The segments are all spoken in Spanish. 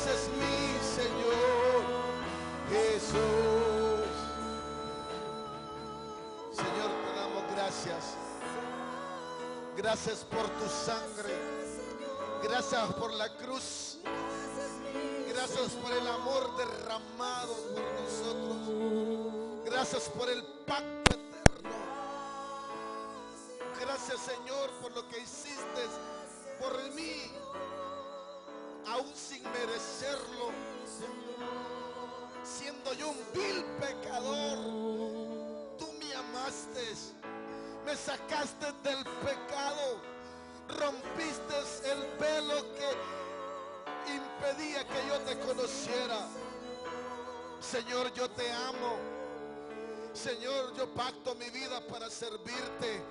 es mi Señor Jesús. Señor, te damos gracias. Gracias por tu sangre. Gracias por la cruz. Gracias por el amor derramado por nosotros. Gracias por el pacto eterno. Gracias, Señor, por lo que hiciste por mí, aún sin merecerlo. Siendo yo un vil pecador, tú me amaste, me sacaste del pecado, rompiste el velo que impedía que yo te conociera. Señor, yo te amo. Señor, yo pacto mi vida para servirte.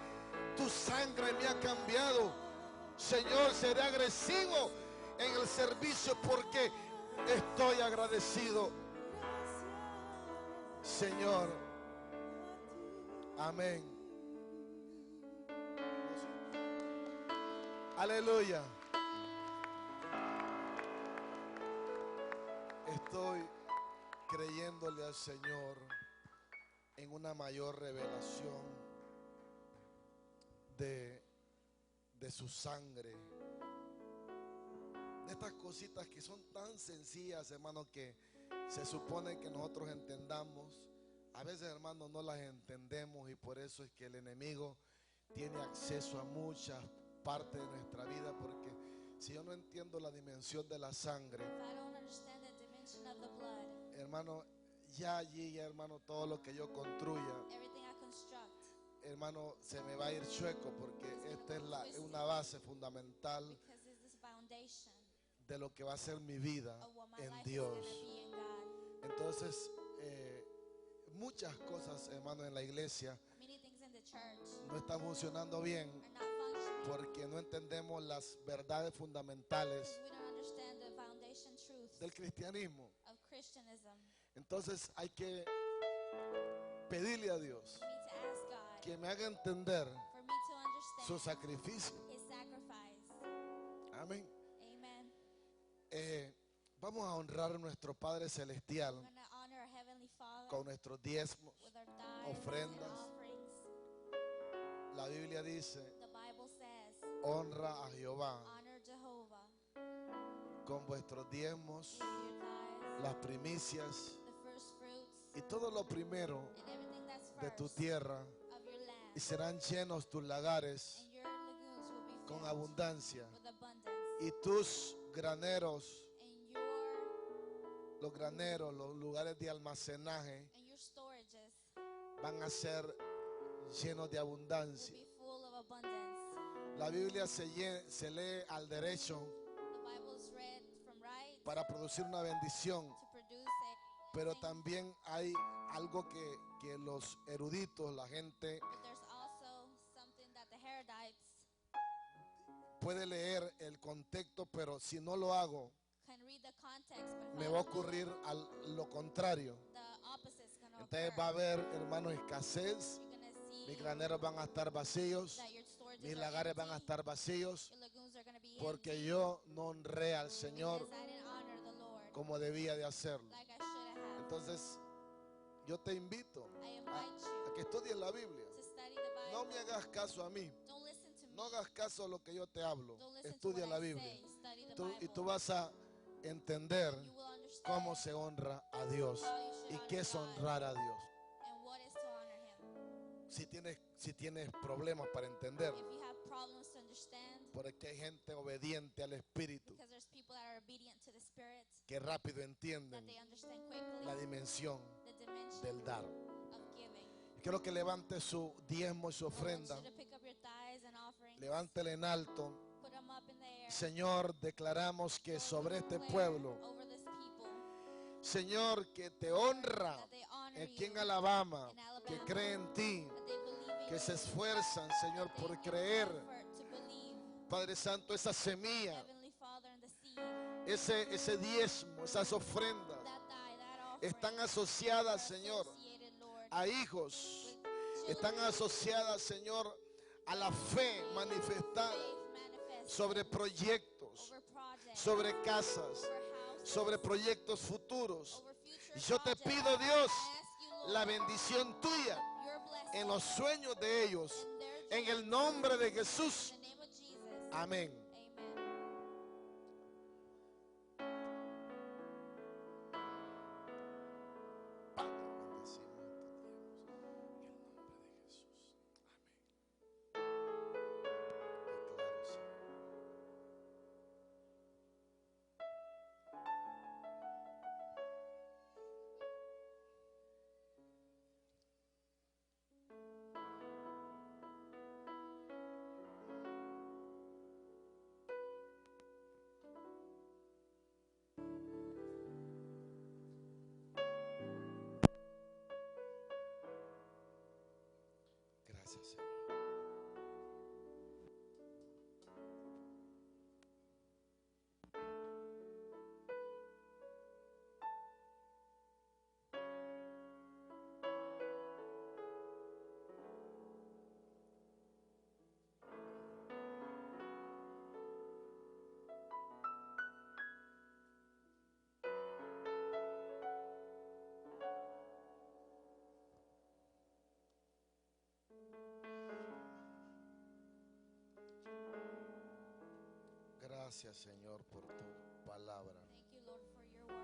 Tu sangre me ha cambiado. Señor, seré agresivo en el servicio porque estoy agradecido. Señor, amén. Aleluya. Estoy creyéndole al Señor en una mayor revelación de su sangre, de estas cositas que son tan sencillas, hermano, que se supone que nosotros entendamos. A veces, hermano, no las entendemos, y por eso es que el enemigo tiene acceso a muchas partes de nuestra vida, porque si yo no entiendo la dimensión de la sangre, hermano, ya allí, hermano, todo lo que yo construya, hermano, se me va a ir chueco, porque esta es una base fundamental de lo que va a ser mi vida en Dios. Entonces, muchas cosas, hermano, en la iglesia no están funcionando bien porque no entendemos las verdades fundamentales del cristianismo. Entonces hay que pedirle a Dios que me haga entender su sacrificio. Amén. Vamos a honrar a nuestro Padre Celestial con nuestros diezmos, ofrendas. La Biblia dice: honra a Jehová con vuestros diezmos, las primicias y todo lo primero de tu tierra, y serán llenos tus lagares con abundancia, y tus graneros, los graneros, los lugares de almacenaje van a ser llenos de abundancia. La Biblia se lee al derecho para producir una bendición, pero también hay algo que los eruditos, la gente, puede leer el contexto, pero si no lo hago, me va a ocurrir lo contrario. Entonces va a haber, hermano, escasez. Mis graneros van a estar vacíos, mis lagares van a estar vacíos, porque yo no honré al Señor como debía de hacerlo. Entonces yo te invito a que estudies la Biblia. No me hagas caso a mí, no hagas caso a lo que yo te hablo. Estudia la Biblia y tú vas a entender cómo se honra a Dios y qué es honrar a Dios. Si tienes problemas para entender, porque hay gente obediente al Espíritu que rápido entienden la dimensión del dar. Quiero que levante su diezmo y su ofrenda. Levántela en alto. Señor, declaramos que sobre este pueblo, Señor, que te honra aquí en Alabama, que cree en ti, que se esfuerzan, Señor, por creer, Padre Santo, esa semilla, ese diezmo, esas ofrendas están asociadas, Señor, a hijos, están asociadas, Señor, a la fe manifestada sobre proyectos, sobre casas, sobre proyectos futuros. Y yo te pido, Dios, la bendición tuya en los sueños de ellos, en el nombre de Jesús. Amén. Gracias, Señor. Gracias, Señor, por tu palabra. Thank you, Lord, for your word.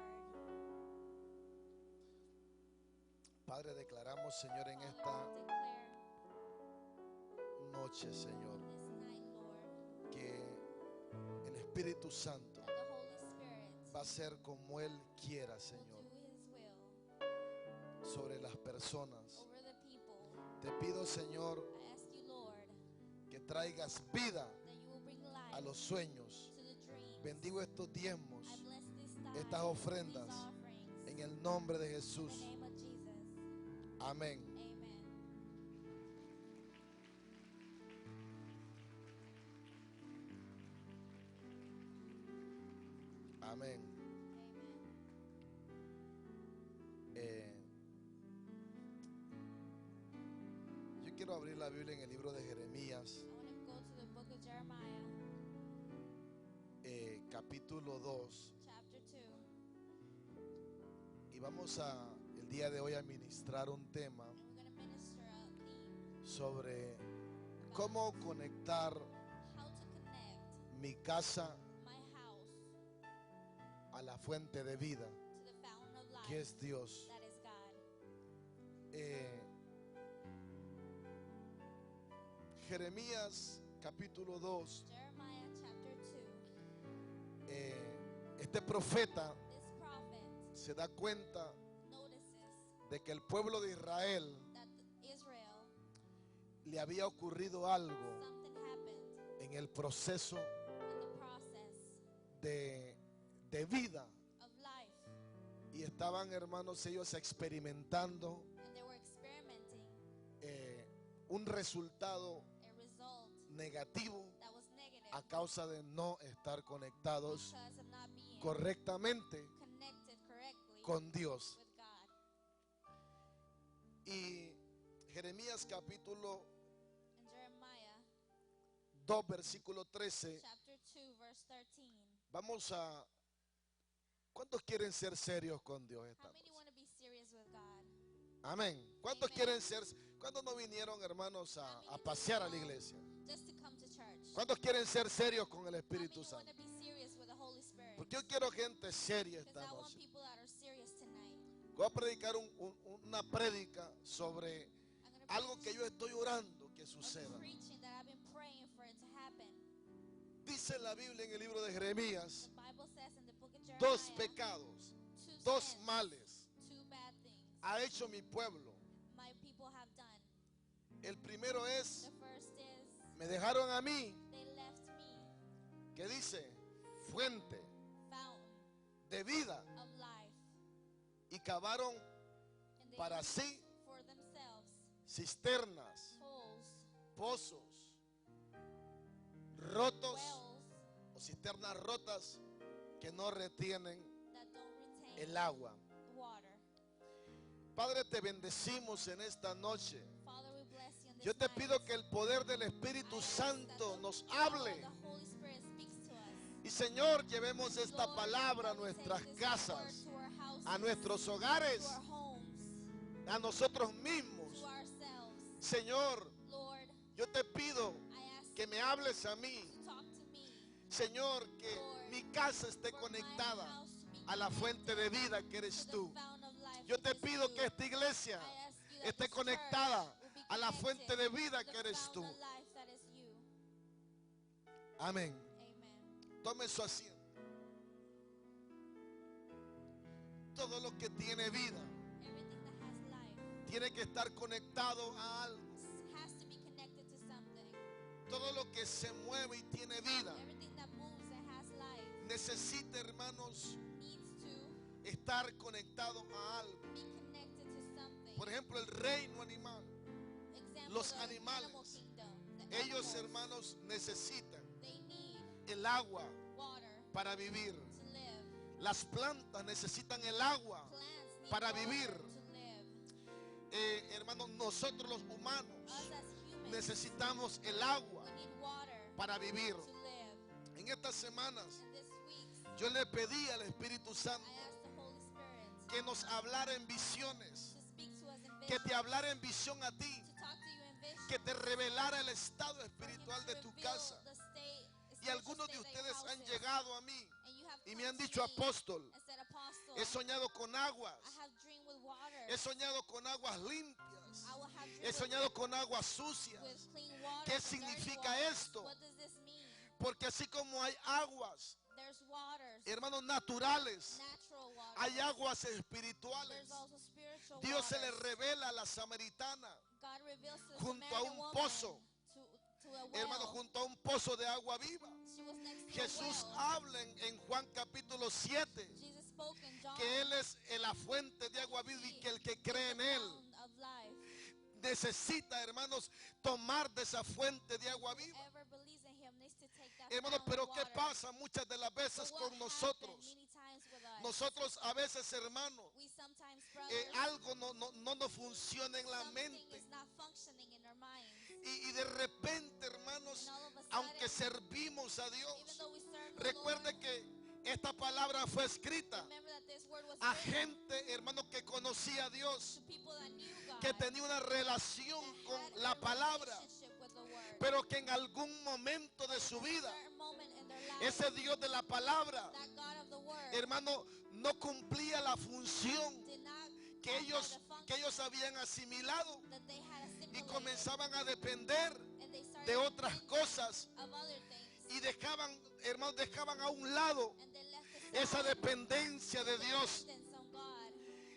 Padre, declaramos, Señor, en Father, esta we declare noche, Señor, this night, Lord, que el Espíritu Santo that the Holy Spirit va a ser como Él quiera, will Señor, do His will sobre las personas. over the people. Te pido, Señor, I ask you, Lord, que traigas vida that you will bring life a los sueños. to the dreams. Bendigo estos diezmos, I bless this time, estas ofrendas, these offerings, en el nombre de in the Jesús. name of Jesus. Amén. Amen. Amén. Amen. Yo quiero abrir la Biblia en el libro de Jeremías, I want to go to the book of Jeremiah, capítulo 2. chapter 2. Y vamos el día de hoy a ministrar un tema And we're going to minister a theme, sobre cómo conectar how to connect mi casa my house a la fuente de vida, to the fountain of life, que es Dios. that is God. Jeremías capítulo 2, Jeremiah chapter 2. este profeta This prophet se da cuenta notices de que el pueblo de Israel that Israel, le había ocurrido algo something happened en el proceso in the process de vida, of life, y estaban, hermanos, ellos experimentando and they were experimenting un resultado a result negativo that was negative a causa de no estar conectados because of not being correctamente connected correctly con Dios. with God. Y Jeremías capítulo In Jeremiah 2 versículo 13, chapter 2 verse 13. vamos a... ¿Cuántos quieren ser serios con Dios esta How many noche? want to be serious with God? Amén. ¿Cuántos Amen. quieren ser? ¿Cuántos no vinieron, hermanos, a pasear a la iglesia? Just to come to church. ¿Cuántos quieren ser serios con el How many Espíritu want Santo? to be serious with the Holy Spirit? Porque yo quiero gente seria Because esta I want noche. people that are serious tonight. Voy a predicar una prédica sobre I'm going to algo que yo estoy orando que a suceda. preaching that I've been praying for it to happen. Dice la Biblia en el libro de Jeremías, The Bible says in the book of Jeremiah, dos pecados, two dos sins, males two bad things ha hecho mi pueblo. my people have done. El primero es, The first is me dejaron a mí, they left me, que dice, fuente fountain de vida, of life, y cavaron and they para used sí for themselves cisternas, holes, pozos rotos wells o cisternas rotas que no retienen that don't retain el agua. water. Padre, te bendecimos en esta noche. Father, we bless you in this Yo te night. pido que el poder del Espíritu I ask Santo that nos the power hable of the Holy Spirit speaks to us. Y Señor, llevemos esta palabra a nuestras casas, a nuestros hogares, a nosotros mismos. Señor, yo te pido que me hables a mí. Señor, que mi casa esté conectada a la fuente de vida que eres tú. Yo te pido que esta iglesia esté conectada a la fuente de vida que eres tú. Amén. Tome su asiento. Todo lo que tiene vida tiene que estar conectado a algo. Todo lo que se mueve y tiene vida necesita, hermanos, estar conectado a algo. Por ejemplo, el reino animal, los animales, ellos, hermanos, necesitan el agua para vivir. Las plantas necesitan el agua para vivir. Hermanos, nosotros los humanos necesitamos el agua para vivir. En estas semanas yo le pedí al Espíritu Santo que nos hablara en visiones, que te hablara en visión a ti, que te revelara el estado espiritual de tu casa. Y algunos de ustedes han llegado a mí y me han dicho: apóstol, he soñado con aguas, he soñado con aguas limpias, he soñado con aguas sucias. ¿Qué significa esto? Porque así como hay aguas, hermanos, naturales, hay aguas espirituales. Dios se le revela a la samaritana junto a un pozo, hermano, junto a un pozo de agua viva. Jesús habla en Juan capítulo 7 que Él es la fuente de agua viva y que el que cree en Él necesita, hermanos, tomar de esa fuente de agua viva. Hermanos, pero ¿qué pasa muchas de las veces con nosotros? Nosotros a veces, hermanos, algo no nos funciona en la mente. Y de repente, hermanos, aunque servimos a Dios, recuerde que esta palabra fue escrita a gente, hermano, que conocía a Dios, que tenía una relación con la palabra, pero que en algún momento de su vida ese Dios de la palabra, hermano, no cumplía la función que ellos habían asimilado y comenzaban a depender de otras cosas y dejaban, hermanos, dejaban a un lado esa dependencia de Dios.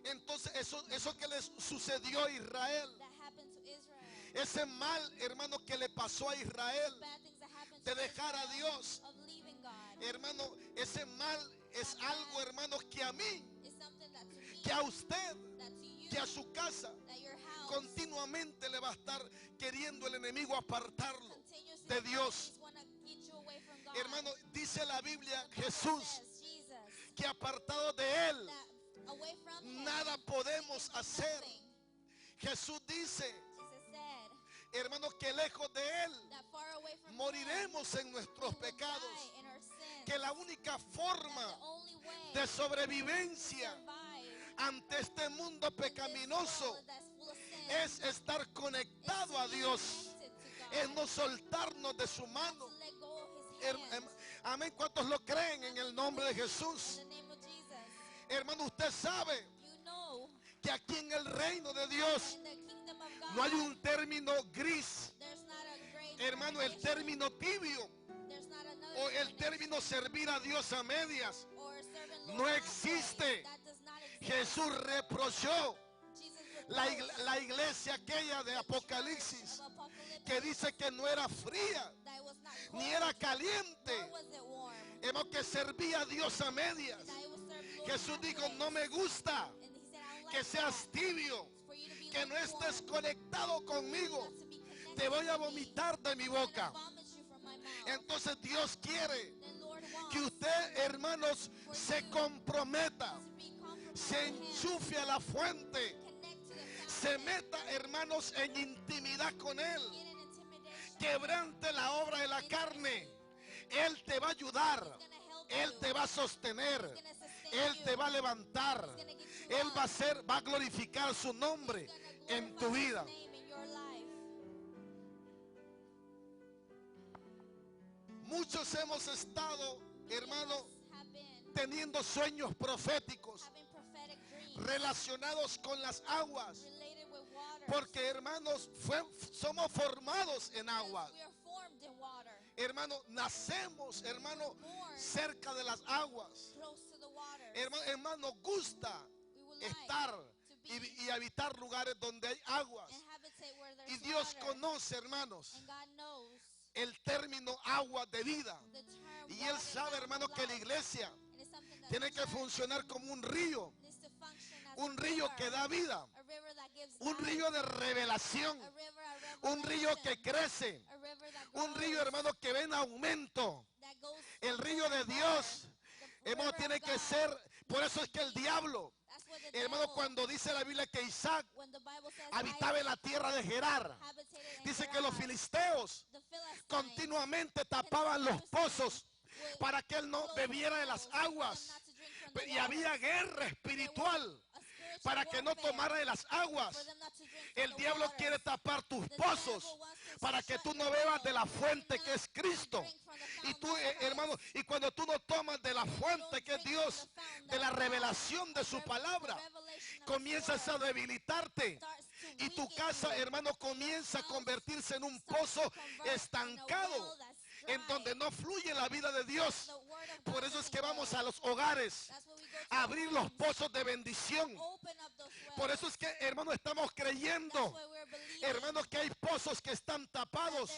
Entonces eso que les sucedió a Israel, ese mal, hermano, que le pasó a Israel de dejar a Dios, hermano, ese mal es algo, hermano, que a mí, que a usted, que a su casa continuamente le va a estar queriendo el enemigo apartarlo de Dios. Hermano, dice la Biblia, Jesús, que apartado de Él nada podemos hacer. Jesús dice, hermanos, que lejos de Él moriremos en nuestros pecados, que la única forma de sobrevivencia ante este mundo pecaminoso es estar conectado a Dios, es no soltarnos de su mano. Amén. ¿Cuántos lo creen en el nombre de Jesús? Hermano, usted sabe que aquí en el reino de Dios no hay un término gris, hermano, el término tibio o el término servir a Dios a medias no existe. Jesús reprochó la iglesia aquella de Apocalipsis, que dice que no era fría ni era caliente, hermano, que servía a Dios a medias. Jesús dijo: no me gusta que seas tibio, que no estés conectado conmigo, te voy a vomitar de mi boca. Entonces Dios quiere que usted, hermanos, se comprometa, se enchufe a la fuente, se meta, hermanos, en intimidad con Él, quebrante la obra de la carne. Él te va a ayudar Él te va a sostener. Él te va a levantar. Él va a glorificar su nombre en tu vida. Muchos hemos estado, hermano, teniendo sueños proféticos relacionados con las aguas. Porque, hermanos, somos formados en aguas. Hermano, nacemos, hermano, cerca de las aguas. Hermano, gusta estar y habitar lugares donde hay aguas. Y Dios conoce, hermanos, el término agua de vida. Y Él sabe, hermano, que la iglesia tiene que funcionar como un río. Un río que da vida. Un río de revelación. Un río que crece. Un río, hermano, que ve en aumento. El río de Dios, hermano, tiene que ser. Por eso es que el diablo, hermano, cuando dice la Biblia que Isaac habitaba en la tierra de Gerar, dice que los filisteos continuamente tapaban los pozos para que él no bebiera de las aguas. Y había guerra espiritual para que no tomara de las aguas. El diablo quiere tapar tus pozos para que tú no bebas de la fuente que es Cristo. Y tú, hermano, y cuando tú no tomas de la fuente que es Dios, de la revelación de su palabra, comienzas a debilitarte. Y tu casa, hermano, comienza a convertirse en un pozo estancado, en donde no fluye la vida de Dios. Por eso es que vamos a los hogares a abrir los pozos de bendición. Por eso es que, hermano, estamos creyendo, hermanos, que hay pozos que están tapados.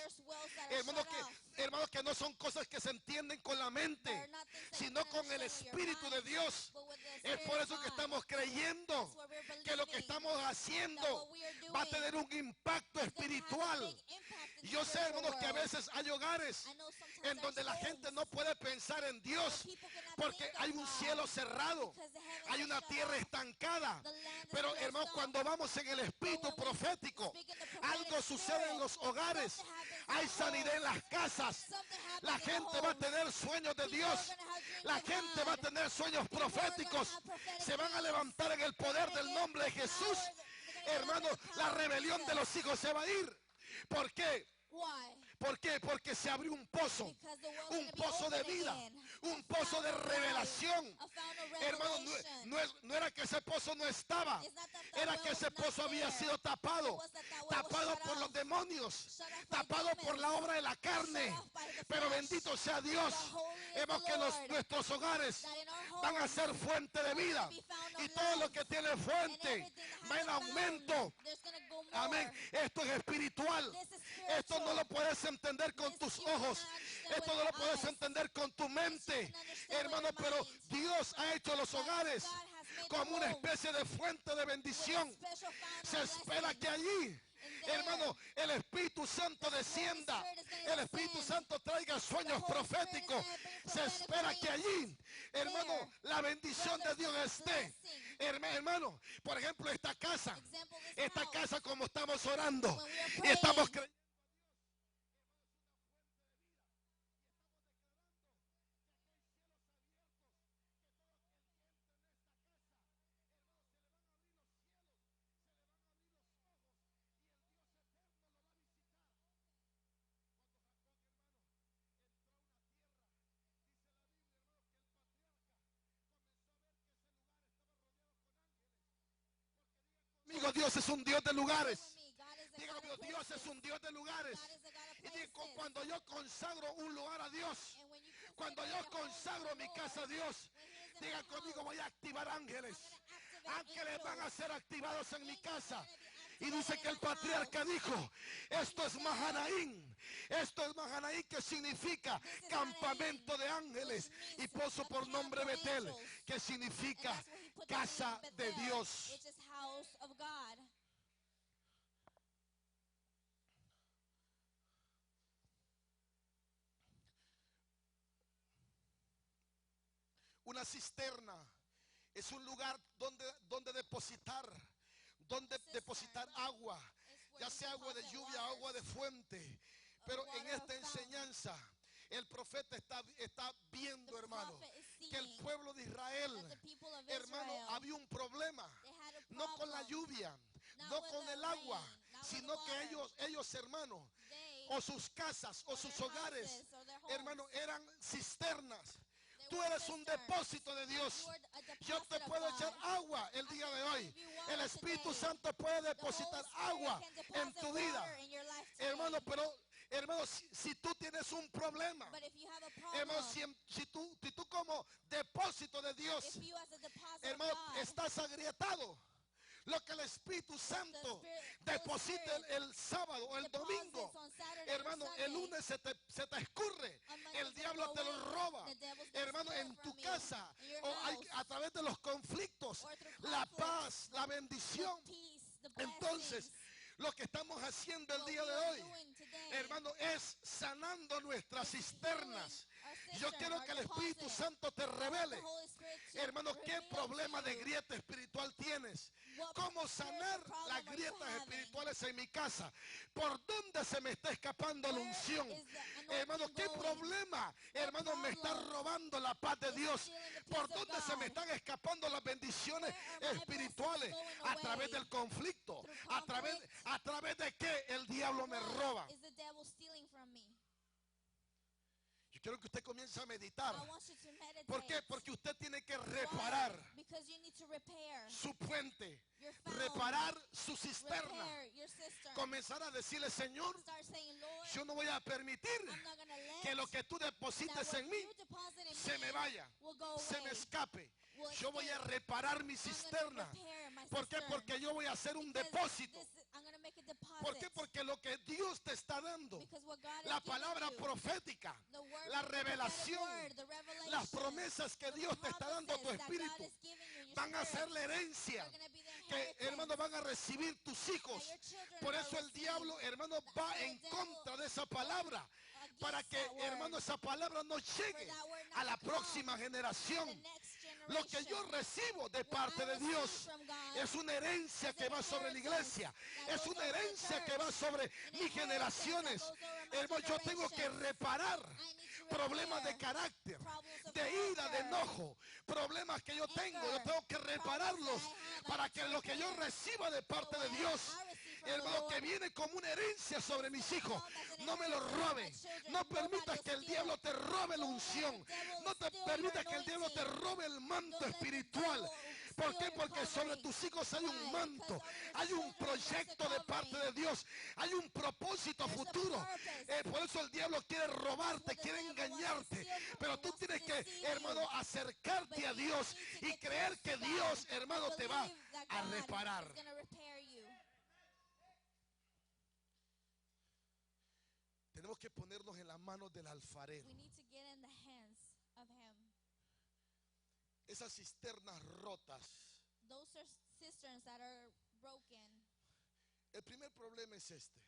Hermanos, que no son cosas que se entienden con la mente, sino con el Espíritu de Dios. Es por eso que estamos creyendo que lo que estamos haciendo va a tener un impacto espiritual. Yo sé, hermanos, que a veces hay hogares en donde la gente no puede pensar en Dios porque hay un cielo cerrado, hay una tierra estancada. Pero, hermanos, cuando vamos en el espíritu profético, algo sucede en los hogares. Hay sanidad en las casas. La gente va a tener sueños de Dios. La gente va a tener sueños proféticos. Se van a levantar en el poder del nombre de Jesús. Hermano, la rebelión de los hijos se va a ir. ¿Por qué? ¿Por qué? Porque se abrió un pozo de vida, un pozo de revelación. Hermano, no era que ese pozo no estaba, era que ese pozo había sido tapado por los demonios, tapado por la obra de la carne. Pero bendito sea Dios, vemos que nuestros hogares van a ser fuente de vida, y todo lo que tiene fuente va en aumento. Amén. Esto es espiritual. Esto no lo puedes entender con tus ojos. Esto no lo puedes entender con tu mente, hermano, pero Dios ha hecho los hogares como una especie de fuente de bendición. Se espera que allí, hermano, el Espíritu Santo descienda, el Espíritu Santo traiga sueños proféticos. Se espera que allí, hermano, la bendición de Dios esté. Hermano, por ejemplo, esta casa como estamos orando y estamos creyendo, Dios es un Dios de lugares. Diga, Dios es un Dios de lugares. Y diga, cuando yo consagro un lugar a Dios, cuando yo consagro mi casa a Dios, diga conmigo, voy a activar ángeles. Ángeles van a ser activados en mi casa. Y dice que el patriarca dijo, esto es Mahanaim. Esto es Mahanaim, que significa campamento de ángeles. Y puso por nombre Betel, que significa casa de Dios. Una cisterna es un lugar donde depositar agua, ya sea agua de lluvia, agua de fuente. Pero en esta enseñanza, El profeta está viendo, hermano, que el pueblo de Israel, hermano, había un problema. No con la lluvia, no con el agua, sino que ellos, hermano, o sus casas o sus hogares, hermano, eran cisternas. Tú eres un depósito de Dios. Yo te puedo echar agua el día de hoy. El Espíritu Santo puede depositar agua en tu vida, hermano. Pero, hermano, si tú tienes un problema, hermano, si tú como depósito de Dios, hermano, estás agrietado, lo que el Espíritu Santo deposita el sábado o el domingo, hermano, el lunes se te escurre. El diablo te lo roba, hermano, en tu casa o a través de los conflictos, la paz, la bendición. Entonces, lo que estamos haciendo el día de hoy, hermano, es sanando nuestras cisternas. Yo quiero que el Espíritu Santo te revele, hermano, qué problema de grieta espiritual tienes. Cómo sanar las grietas espirituales en mi casa. ¿Por dónde se me está escapando la unción? Hermano, ¿qué problema, hermano, me está robando la paz de Dios? ¿Por dónde se me están escapando las bendiciones espirituales? A través del conflicto. ¿A través de qué el diablo me roba? Yo quiero que usted comience a meditar. ¿Por qué? Porque usted tiene que reparar su puente, reparar su cisterna. Comenzar a decirle: Señor, yo no voy a permitir que lo que tú deposites en mí se me vaya, se me escape. Yo voy a reparar mi cisterna. ¿Por qué? Porque yo voy a hacer un depósito. ¿Por qué? Porque lo que Dios te está dando, la palabra profética, la revelación, las promesas que Dios te está dando a tu espíritu, van a ser la herencia que, hermano, van a recibir tus hijos. Por eso el diablo, hermano, va en contra de esa palabra, para que, hermano, esa palabra no llegue a la próxima generación. Lo que yo recibo de parte de Dios es una herencia que va sobre la iglesia, es una herencia que va sobre mis generaciones. Hermano, yo tengo que reparar problemas de carácter, de ira, de enojo, problemas que yo tengo que repararlos para que lo que yo reciba de parte de Dios, hermano, que viene como una herencia sobre mis hijos, no me lo roben. No permitas que el diablo te robe la unción. No te permitas que el diablo te robe el manto espiritual. ¿Por qué? Porque sobre tus hijos hay un manto, hay un proyecto de parte de Dios, hay un propósito futuro. Por eso el diablo quiere robarte, quiere engañarte. Pero tú tienes que, hermano, acercarte a Dios y creer que Dios, hermano, te va a reparar. Tenemos que ponernos en las manos del alfarero. Esas cisternas rotas. El primer problema es este.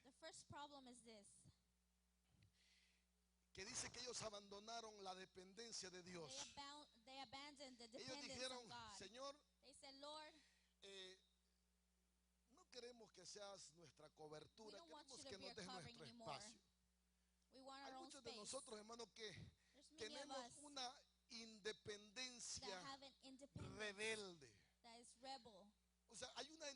Que dice que ellos abandonaron la dependencia de Dios. Ellos dijeron: Señor, no queremos que seas nuestra cobertura, queremos que nos des nuestro espacio. Hay muchos de nosotros, hermanos, que tenemos una independencia rebelde. O sea, hay una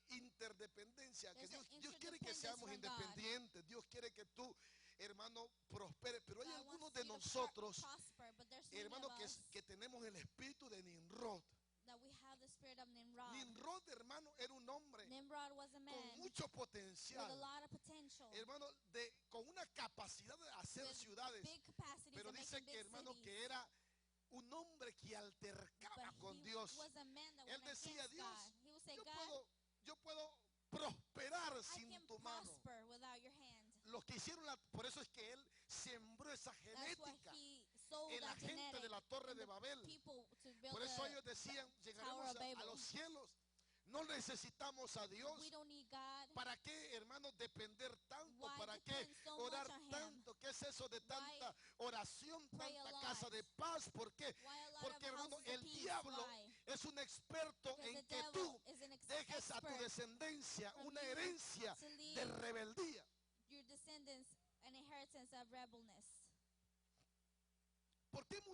interdependencia, que Dios quiere que seamos independientes. Dios quiere que tú, hermano, prospere. Pero hay algunos de nosotros, hermano, que tenemos el espíritu de Nimrod. Nimrod, hermano, era un hombre con mucho potencial, hermano, con una capacidad de hacer ciudades. Pero dice que, hermano, que era un hombre que altercaba con Dios. Él decía: Dios, yo puedo prosperar sin tu mano. Los que hicieron por eso es que él sembró esa genética en la gente de la Torre de Babel. Por eso ellos decían: llegaremos a los cielos. No necesitamos a Dios. ¿Para qué, hermanos, depender tanto? ¿Para qué orar tanto? ¿Qué es eso de tanta oración, tanta casa de paz? ¿Por qué? Porque, hermano, el diablo es un experto en que tú dejes a tu descendencia una herencia de rebeldía.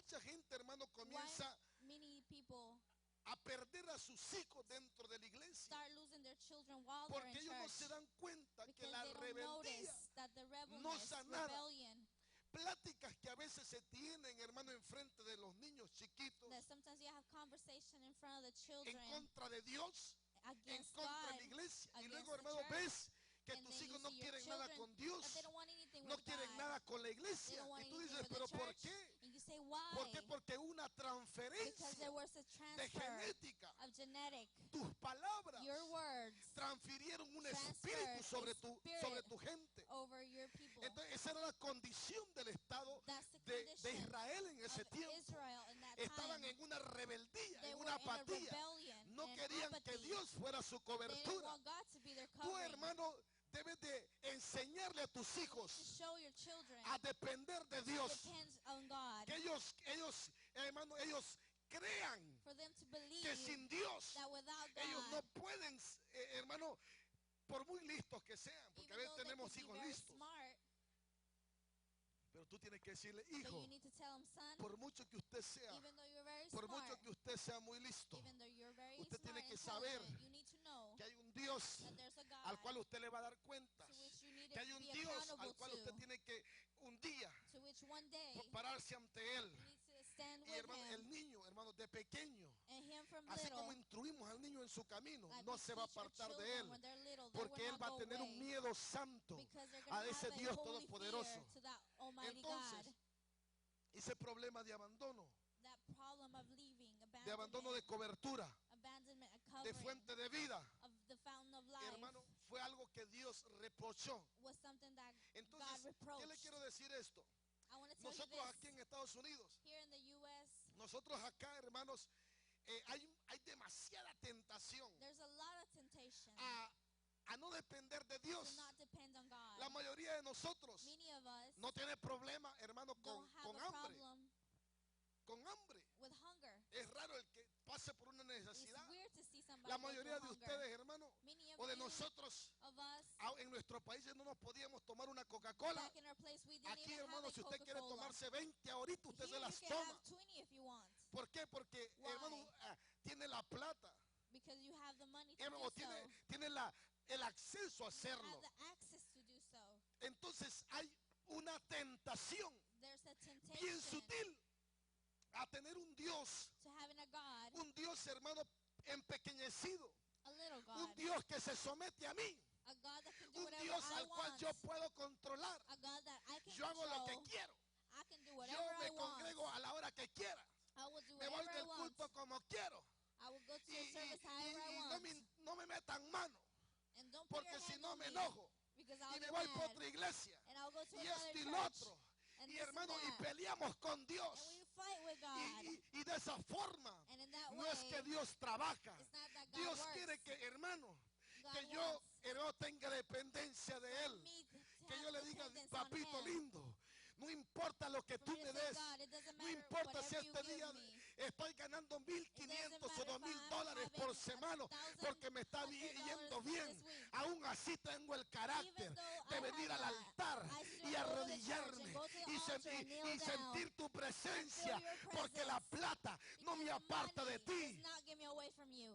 mucha gente, hermano, comienza many people a perder a sus hijos dentro de la iglesia? start losing their children while they're Porque in ellos no church se dan cuenta que because la they don't rebeldía, notice that the no sanada. rebellion, pláticas que a veces se tienen, hermano, enfrente de los niños chiquitos, that sometimes you have conversation in front of the en children contra de Dios, en against contra God, de la iglesia, y against luego, the hermano, church, ves que and tus then you hijos no see your quieren nada children, con Dios, that they don't want anything no with quieren God. nada con la They iglesia, don't want y tú anything dices, with the pero ¿por church. qué? And you say, why? ¿Por qué? Porque una Because transferencia there was a de transfer genética. of genetic. Tus palabras Your words transfirieron un transferred espíritu sobre a tu, spirit sobre tu gente. over your people. Entonces esa era la condición del Estado That's the de condition Israel en ese of tiempo. Israel in that Estaban time. en una rebeldía, They en were una in a apatía. rebellion, No in querían que apathy. Dios fuera su They didn't cobertura. want God to be their Tú, covering. hermano, debes de enseñarle a tus To hijos show your children a depender de Dios. depends on God. Que ellos, hermano, ellos crean For them to believe que sin Dios that without ellos no God, pueden, hermano, por muy listos que sean, porque a even veces though they tenemos could be hijos very listos. smart, Pero tú tienes que decirle, but hijo, you need to tell them, son, por mucho que usted sea, even though you're very por smart, mucho que usted sea muy listo, even though you're very usted smart tiene que and saber intelligent, you need to know que hay un Dios that there's a God al cual usted le va a dar cuentas, to which you need que hay to un be Dios accountable al cual to, usted tiene que un día to which one day pararse ante él. you need to stand Y with hermano, him, el niño, hermano, de pequeño, and him from así little, como instruimos al niño en su camino, like no we se va a teach our apartar de children él, when they're little, they porque will él not va a go tener un away, miedo santo because they're a going to ese have a Dios holy todopoderoso. fear to that Almighty Entonces, God. ese problema de abandono, That problem of leaving, de abandono de cobertura, abandonment, a de covering fuente de vida, of the fountain of life, hermano, fue algo que Dios reprochó. was something that God Entonces, ¿qué le reproached. quiero decir esto? I want to tell you Nosotros this. aquí en Estados Unidos, Here in the U.S., nosotros acá, hermanos, hay demasiada tentación there's a lot of temptation a no depender de to Dios. not depend on God. La mayoría de nosotros Many of us no tiene problema, hermano, don't have con a hambre. problem Con hambre. with hunger. Es raro el que pase por una It's necesidad. weird to see somebody La go mayoría through de hunger. ustedes, hermano, Many of o de you, nosotros, of us, en nuestros países no nos podíamos tomar una Coca-Cola. back in our place, we didn't Aquí, even hermano, have a si usted quiere Coca-Cola. tomarse 20 ahorita, usted Here se las you can toma. have 20 if you want, ¿Por qué? Porque, Why? hermano, tiene la plata. because you have the money to Hermano, do so. tiene el acceso a You hacerlo. have the access to do so. Entonces hay una tentación There's a bien temptation sutil a tener un Dios, to having a God, un Dios, hermano, empequeñecido, a little un God, Dios que se somete a mí, a God that can do un whatever Dios I al cual want, yo puedo controlar. a God that I can Yo hago lo que control, quiero. I can do Yo whatever me I want, congrego a la hora que quiera. I will do Me voy whatever I del want, culto como quiero. I will go to Y, a service y however I no, want, no me metan mano, and don't put your porque si hand no on me me, enojo because y I'll me get voy por mad, otra iglesia and I'll go to y another esto y lo church, otro. and Y this hermano, and y that, peleamos con and Dios. we fight with God, Y de esa forma and in that no es way, que Dios trabaja. it's not that God Dios works. quiere que, hermano, God que yo, wants hermano, tenga dependencia de Él. me to Que have yo le diga, dependence on papito Him. lindo, no importa lo que For tú me to me say, des. God, it doesn't No matter importa si whatever you este give día me. estoy ganando 1.500 o matter if $2,000 I'm por having semana, $1,000 porque me está yendo bien. this week. Aún así tengo el carácter Even though de I venir have al that, altar I still y go to the church arrodillarme and go to the y, altar and kneel sentir tu presencia, your porque la presence. plata no me Because aparta de money ti. does not get me away from you.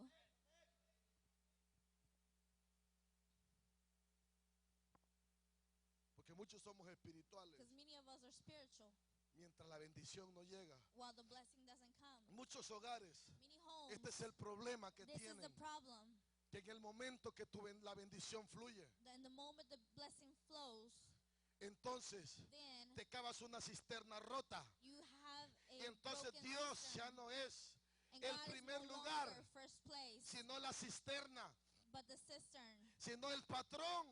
Porque muchos somos espirituales Because many of us are spiritual mientras la bendición no llega. while the blessing doesn't come. Muchos hogares, Many homes, este es el problema que this is the tienen, problem. que en el momento que la bendición fluye, That in the moment the blessing flows, entonces then te cavas una cisterna rota. you have Y a entonces broken Dios system. ya no es And el God is primer no lugar, longer first place, sino la cisterna, but the cistern, sino el patrón,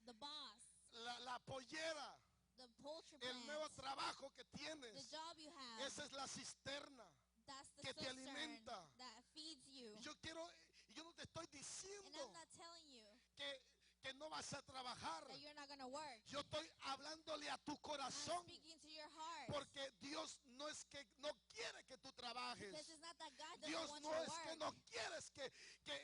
the boss, la pollera, the poultry el nuevo plant, trabajo que the tienes. job you have. Esa es la cisterna. That's the que te cistern alimenta. that feeds you. Yo no te estoy And diciendo I'm not telling you que no vas a trabajar. that you're not going to work. Yo estoy hablándole a tu I'm corazón, speaking to your heart. porque Dios no es que no quiere que tú Because trabajes. it's not that God doesn't Dios want no you to es que work. no quieres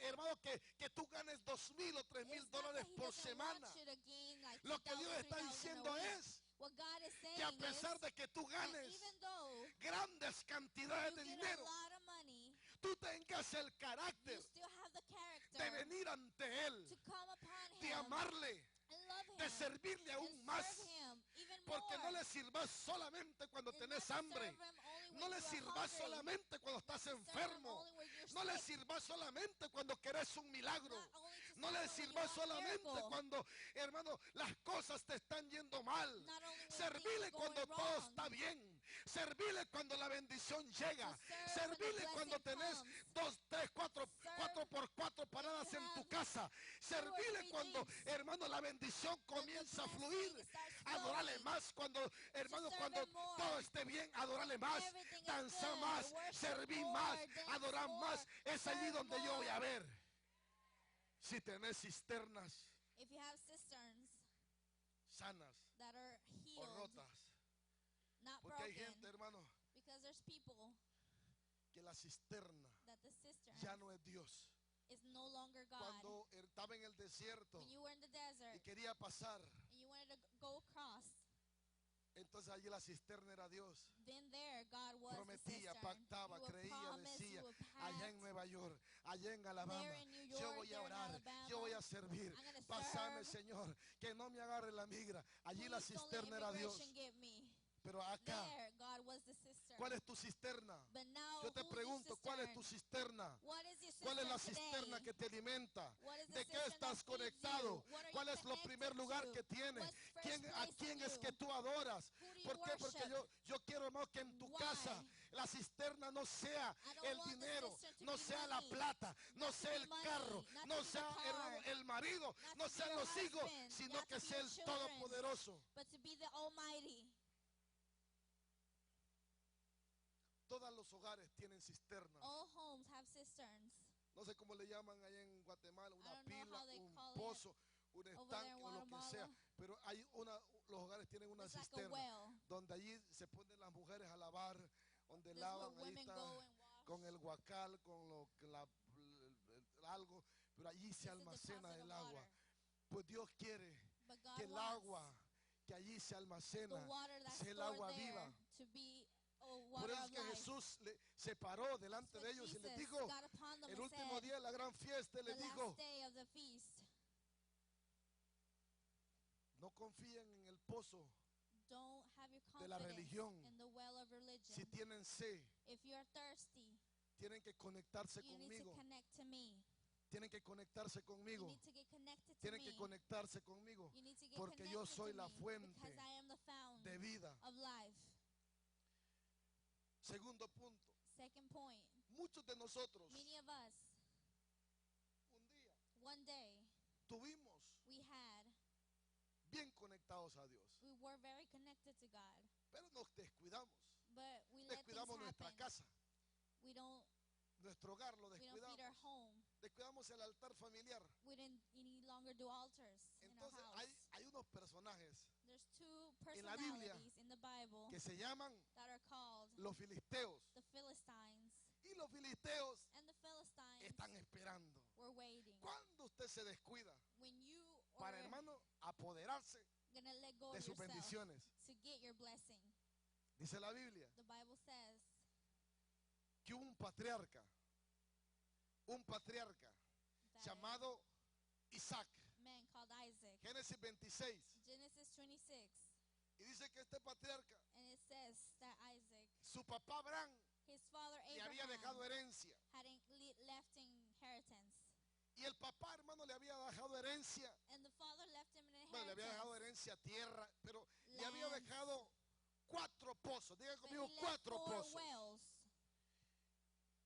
hermano, que tú ganes $2,000 o $3,000 It's not that He por doesn't want semana. you to gain like Lo que Dios $2,000, está $3,000 diciendo a week. es What God is saying que a pesar de que tú that ganes even though grandes cantidades you de get dinero, a lot of money, tú tengas el you carácter still have the character de venir ante Él, to come upon de Him amarle, and love de Him servirle and aún más. serve Him even Porque no more. le sirvas solamente cuando And tenés not to hambre. serve Him only when No le you are sirvas hungry. solamente cuando Not estás to serve Him enfermo. only when you're No le sick. sirvas solamente cuando querés un milagro. Not only to No serve le Him when you sirvas want a solamente miracle. cuando, hermano, las cosas te están yendo mal. Not only when Servile things are cuando going todo wrong. está bien. Servile cuando la bendición llega. To serve when the Servile cuando blessing tenés comes. 2, 3, 4 Serve por 4 paradas you en tu have casa. 2 or Servile 3 cuando, things. hermano, la bendición comienza a blessing fluir. starts Adorale flowing. más cuando, hermano, serve cuando Him more. todo esté bien. Adorale más. Everything is Danza good. más. Worship Serví more, más. dance Adorar more, más. Es allí serve donde yo voy a more. ver si tenés cisternas If you have cisterns sanas that are o healed, rotas. not Porque hay broken, gente, hermano, because there's people que la cisterna that the cistern ya no es Dios. is no longer God. Cuando estaba en el desierto When you were in the y desert quería pasar, and you wanted to go across, entonces allí la cisterna era Dios. then there God was Prometía, the cistern. pactaba, You would creía, promise, decía, you would allá en pact. Nueva York, allá en Alabama, There in New York, yo voy a there in orar, Alabama, yo voy a servir. I'm gonna Pásame, serve. Señor, que no me agarre la migra. Allí la Please don't let cisterna era Dios. immigration get me. Pero acá, There, God was the cistern. ¿cuál es tu cisterna? But now, Yo te who's your pregunto, ¿cuál es tu cistern? cisterna? What is your ¿Cuál es la cistern cisterna today? que te alimenta? What is the ¿De qué cistern estás that feeds conectado? you? What are ¿Cuál you es lo primer connected lugar to? que tienes? What's first ¿A place quién in es you? que tú adoras? Who do you ¿Por qué? Porque worship? yo quiero, hermano, que en tu Why? casa la cisterna no sea I don't el want the dinero, cistern to no be sea la money, plata, no not to sea be el money, carro, not no to be the sea, car, hermano, el marido, not no to be sean your los hijos, husband, sino not que to be sea your el children, Todopoderoso. but to be the Almighty. Todos los hogares tienen cisternas. All homes have cisterns. No sé cómo le llaman allá en Guatemala, una don't know pila, how they un call pozo, un over there in estanque o lo que Guatemala. sea. Pero los hogares tienen una It's like a cisterna well. donde allí se ponen las mujeres a lavar, donde This is lavan, where ahí women está, go and wash. con el guacal, con algo, pero allí se This is almacena deposit el of agua. water. Pues Dios quiere But God que el wants agua que allí se the almacena water that's sea el stored agua there viva. to be a Por water eso es of que life. Jesús se paró delante That's de what ellos y les Jesus dijo, got upon them el and último said, día de la gran fiesta, the les dijo, last day of the feast, no confíen en el pozo don't have your de la confidence religión. in the well of religion. Si tienen sed, If you're thirsty, tienen que conectarse you need to conmigo. connect to me. Tienen que conectarse You conmigo. need to get connected to Tienen me. que conectarse conmigo. You need to get Porque connected yo soy to la me, fuente because I am the fountain de vida. of life. Segundo punto. Second point, Muchos de nosotros many of us, un día one day, tuvimos we bien conectados a Dios. were very connected to God, Pero nos descuidamos. but we let things Descuidamos nuestra happen. casa. We don't Nuestro hogar lo feed our descuidamos. home. Descuidamos el altar familiar. We didn't any longer do altars in our Entonces house. hay unos personajes There's two en la Biblia personalities in the Bible que se llaman that are called los filisteos. the Philistines. Y los filisteos And the Philistines están esperando. were waiting. ¿Cuándo usted se descuida When you para, are hermano, apoderarse gonna let go de of sus yourself bendiciones? to get your blessing? Dice la Biblia The Bible says que un patriarca that llamado Isaac, a man called Isaac. Génesis 26, Genesis 26. y dice que este patriarca, And it says that Isaac, su papá Abraham, his father le había dejado Abraham, herencia. had left inheritance. Y el papá, hermano, le había dejado herencia. And the father left him an Bueno, le había dejado inheritance. herencia, tierra, pero le había Land. dejado 4 pozos. Diga But conmigo, he left 4 4 pozos. wells.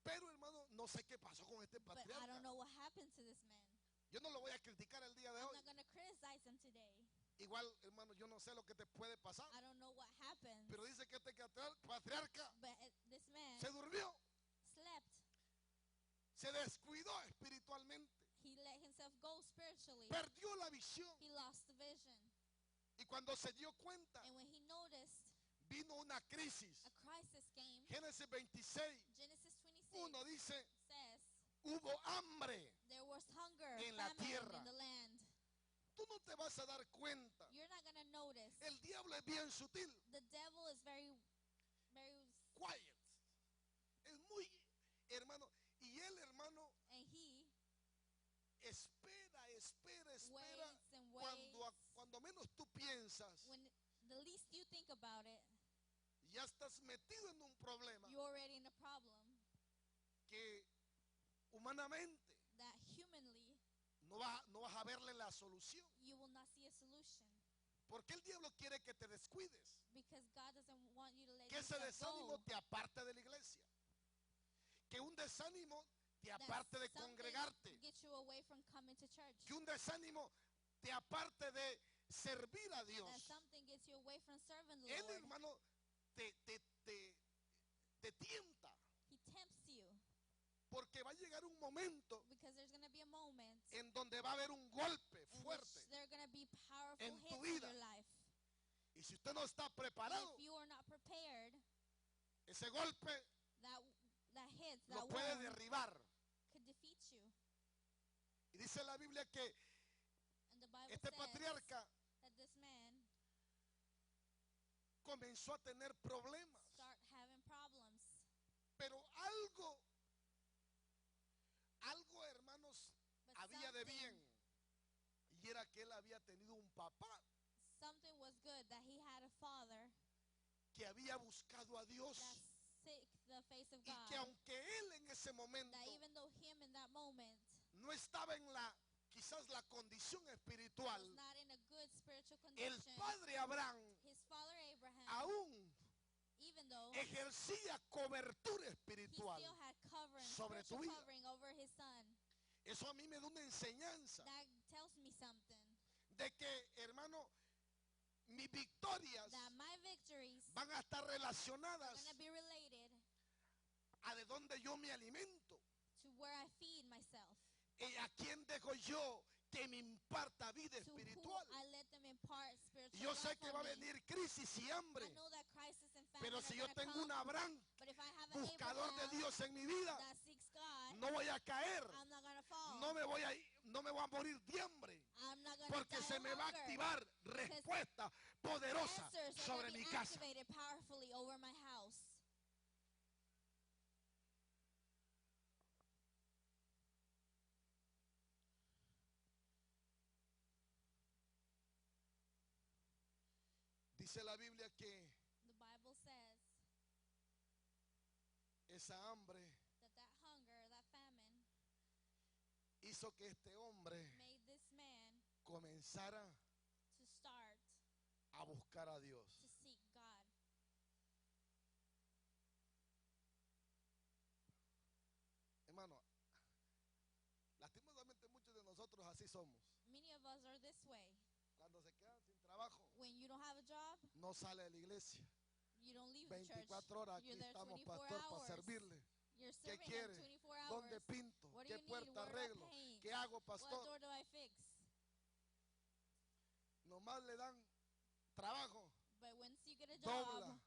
Pero, hermano, no sé qué pasó con este But I patriarca. don't know what happened to this man. Yo no lo voy a criticar el día de I'm hoy. not going to criticize him today. Igual, hermano, yo no sé lo que te puede pasar. I don't know what happened. Pero dice que este patriarca But this man se durmió, slept. se descuidó espiritualmente, He let himself go spiritually. perdió la visión. He lost the vision. Y cuando se dio cuenta, And when he noticed, vino una crisis. a crisis came. Génesis 26, Genesis 26 1 dice, says hubo hambre there was hunger, en la famine tierra. in the land. tú no te vas a dar cuenta. You're not going to notice. El diablo es bien sutil. The devil is very Quiet. Es muy, hermano. Y él, hermano, and he espera. waits and waits. Cuando menos tú piensas, When the least you think about it, ya estás metido en un problema you're already in a problem que humanamente that humanly no vas a verle la solución. you will not see a solution. Porque el diablo quiere que te descuides, Because God doesn't want you to let que ese yourself desánimo go. te aparte de la iglesia, que un desánimo te That aparte de something congregarte, get you away from coming to church. que un desánimo te aparte de servir a That Dios. something gets you away from serving the Él, Lord. hermano, te tienta, He tempts you porque va a llegar un momento because there's going to be a moment en donde va a haber un golpe in fuerte. which there are going to be powerful en hits tu in vida. your life. Y si usted no está preparado, If you are not prepared, ese golpe that hits, that lo puede wound derribar. could defeat you. Y dice la Biblia que And the Bible este says patriarca that this man comenzó a tener problemas. start having problems. Pero algo, hermanos, But había de bien. Y era que él había tenido un papá something was good, that he had a father que había buscado a Dios. that seek the face of Y God. que aunque él en ese momento That even though him in that moment no estaba en quizás la condición was espiritual, not in a good spiritual el condition, padre Abraham his father Abraham, aún even though ejercía cobertura he espiritual still had covering, sobre tu spiritual vida. covering over his son. Eso a mí me da una enseñanza That tells me something. de que, hermano, mis victorias That my victories van a estar are relacionadas going to be related a de donde yo me alimento. to where I feed myself. ¿Y a quién dejo yo que me imparta vida To who espiritual? I let them impart spiritual Yo sé life que on va a me. venir crisis y hambre, I know that crisis and famine pero are si yo gonna tengo come, un Abraham, but if I have an buscador de Abraham Dios en mi vida, that seeks God, no voy a caer, I'm not going to fall. no me voy a morir de hambre, I'm not going to porque die se of me va a hunger. activar respuesta poderosa Answers are sobre going to mi be casa. activated powerfully over my house. Dice la Biblia que The Bible says esa hambre that hunger, that famine, hizo que este hombre made this man comenzara to start a buscar a Dios. to seek God. Hermano, lastimosamente muchos de nosotros así somos. Many of us are this way. Cuando se quedan sin trabajo, When you don't have a job, no sale de la iglesia. you don't leave the church. 24 horas aquí You're there estamos, 24 pastor, para hours. servirle. You're ¿Qué serving quiere? him 24 hours. ¿Dónde pinto? What do ¿Qué you need? puerta Where do I arreglo? paint? ¿Qué hago, What pastor? door do I fix? Nomás le dan trabajo, But once you get a job, dobla,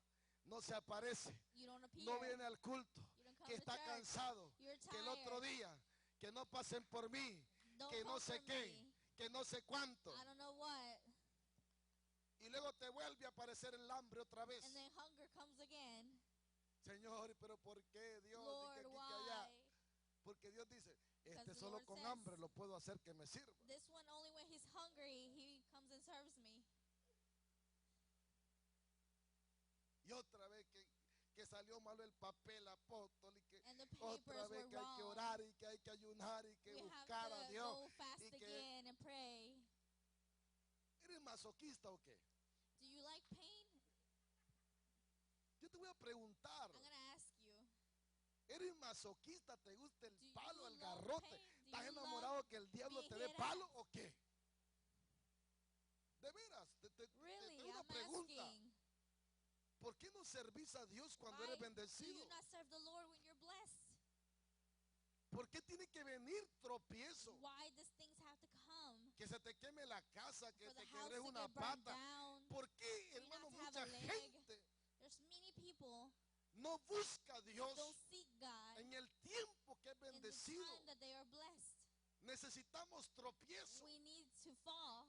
no se aparece, you don't appear. no viene al culto, You don't come que to está church. cansado, You're que el otro tired. día, que no pasen por mí, Don't que no come sé for qué, me. que no sé cuánto. I don't know what. Y luego te vuelve a aparecer el hambre otra vez. And then hunger comes again. Señor, pero ¿por qué Dios? Lord, Ni que aquí, que allá. why? Porque Dios dice, Because este the solo Lord con says, hambre lo puedo hacer que me sirva. This one only when he's hungry, he comes and serves me. Y otra vez que salió malo el papel apóstol y que And the otra papers vez were que hay que wrong. orar y que hay que ayunar y que We have buscar a to Dios. go fast Y que again and pray. ¿eres masoquista o qué? Do you like pain? Yo te voy a preguntar, I'm going to ask you. ¿eres masoquista? ¿Te gusta el Do you palo, el love garrote? pain? Do ¿Estás you enamorado love que el diablo te being dé hit palo at? o qué? De veras, te Really, tengo una I'm pregunta. asking. ¿Por qué no servís a Dios cuando Why eres do bendecido? you not serve the Lord when you're blessed? ¿Por qué tiene que venir tropiezo? Why does things have to come? Que se te queme la casa, que For the te house quebres to una get burned pata. down. ¿Por qué, For you hermano, not to have mucha a leg. gente There's many people no busca a Dios don't seek God en el tiempo que es in the bendecido? time that they are blessed? Necesitamos tropiezo. We need to fall.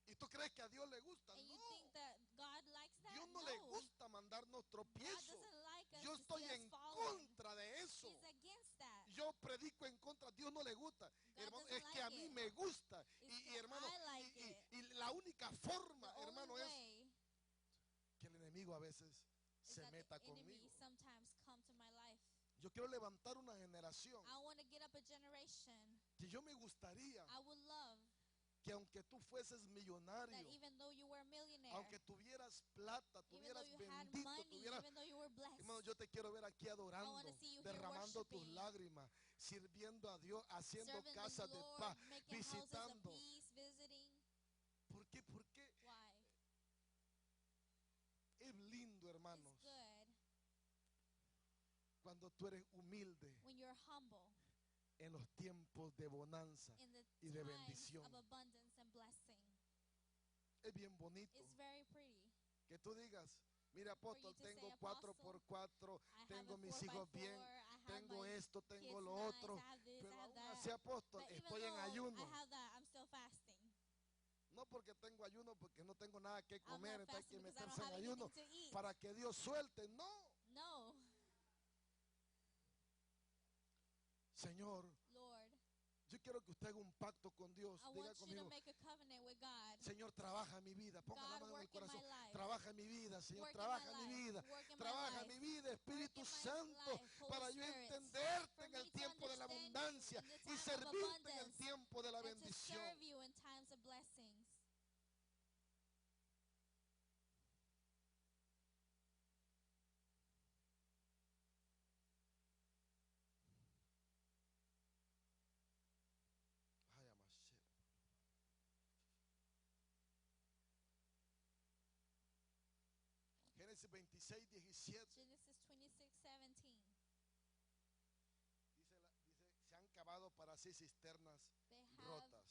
¿Y tú crees que a Dios le gusta? And No. you think that God likes that? Dios no No. le gusta mandarnos tropiezos. God doesn't like us Yo to estoy see us en falling. contra de eso. He's against that. Yo predico en contra. Dios no le gusta. God Hermano, doesn't es que a like mí it. me gusta. It's Y hermano, I like it. y la única forma, The hermano, only es way que el enemigo a veces is se that meta the enemy conmigo. sometimes come to my life. Yo quiero levantar una generación I want to get up a generation. que yo me gustaría I would love que aunque tú fueses that millonario, even though you were a millionaire, aunque tuvieras plata, even though tuvieras you had bendito, money, tuvieras... even though you were blessed, Hermano, yo te quiero ver aquí adorando, wanna see you here derramando tus worshiping, lágrimas, sirviendo a Dios, haciendo serving casas the de Lord, paz, making houses of visitando. peace, visiting. ¿Por qué? Porque Why? es lindo, It's hermanos, good cuando tú eres humilde when you're humble en los tiempos de bonanza in the y de times bendición. of abundance and blessing. Es bien bonito It's very pretty. que tú digas, mira, apóstol, to say, tengo "Apostle, 4x4, I have tengo a mis 4x4, hijos bien, I have tengo my esto, tengo kids lo nice, otro, I have this, I pero have aún that." así, apóstol, But even estoy en though ayuno. I have that, I'm still fasting. No porque tengo ayuno, porque no tengo nada que I'm comer, not entonces hay que fasting because I don't meterse en have ayuno anything to eat. para que Dios suelte. No, No, Señor, Lord, yo quiero que usted haga un pacto con Dios. I Diga want you to conmigo, make a covenant with God. Señor, trabaja en mi vida. Ponga la God, mano en el work in my corazón. life. Trabaja en mi vida, Señor. Work in Trabaja my en mi life. vida. Work in my Trabaja en life. mi vida, Espíritu Work in my Santo, life, Holy para yo Spirit. entenderte For en me el to tiempo de la understand you abundancia in the y time of servirte en el abundance tiempo de la and to bendición. serve you in times of blessings. Ay, amashera. Génesis 26, 17. Genesis 26:17. Dice, se han cavado para sí cisternas They have, rotas.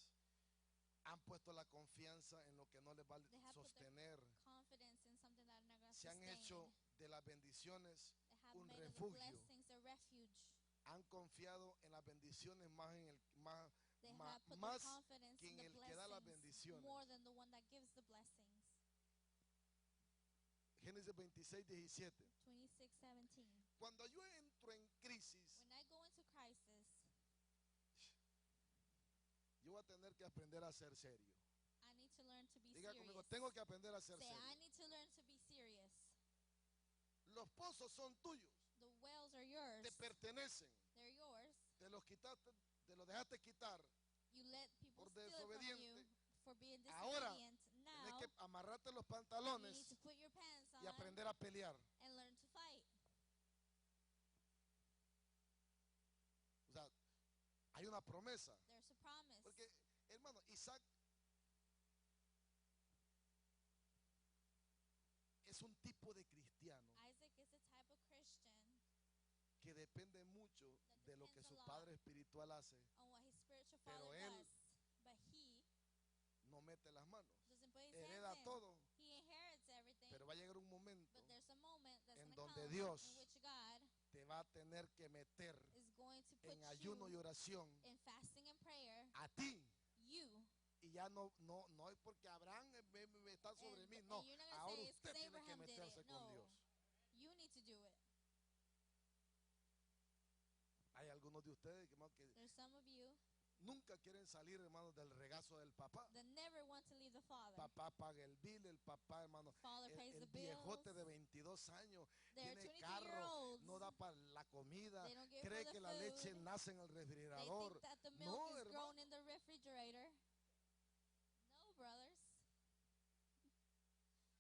Han puesto la confianza en lo que no les va they a have put their sostener. confidence in something that not going to Se han sustain. hecho de las bendiciones They have un made of the refugio. blessings a refuge. Han confiado en las bendiciones más en el They más, have put más their confidence que in en the el que da las blessings bendiciones. more than the one that gives the blessings. Génesis 26, 17. 26:17. Cuando yo entro en crisis, When I go into crisis, yo voy a tener que aprender a ser serio. I need to learn to be Diga serious. conmigo, tengo que aprender a ser Say, I serio. need to learn to be serious. Los pozos son tuyos, The wells are yours. te pertenecen. They're yours. Te los quitaste, te los dejaste quitar. You let people Por steal it from you desobediente. for being Ahora disobedient. tienes Now que amarrarte los you need pantalones to put your pants on y aprender a pelear. and learn to fight. O sea, hay una promesa. There's a promise. Porque, hermano, Isaac es un tipo de cristiano Isaac is a type of Christian que depende mucho that de lo que depends su a lot padre espiritual hace. on what his spiritual Pero father él does. But he No mete las manos, doesn't put his hereda hands in. todo. He inherits everything. Pero va a llegar un momento But there's a moment that's en going to donde come Dios in which God te va a tener que meter is going to put en ayuno y you oración in fasting and prayer. a ti. You. Y ya no es porque Abraham me está sobre mí. No, and you're not gonna ahora say it's usted 'cause tiene que Abraham did meterse it. con No. Dios. You need to do it. Hay algunos de ustedes que There's some of you nunca quieren salir, hermanos, del regazo del papá. that never want to leave the Father. Papá paga el bill, el papá, hermano, Father pays el the viejote bills. de 22 años, They're tiene 22 carro, year olds. no da para la comida, They don't give cree for the que la leche food. nace en el They refrigerador. think that the milk No, is hermano, grown in the refrigerator. No, brothers.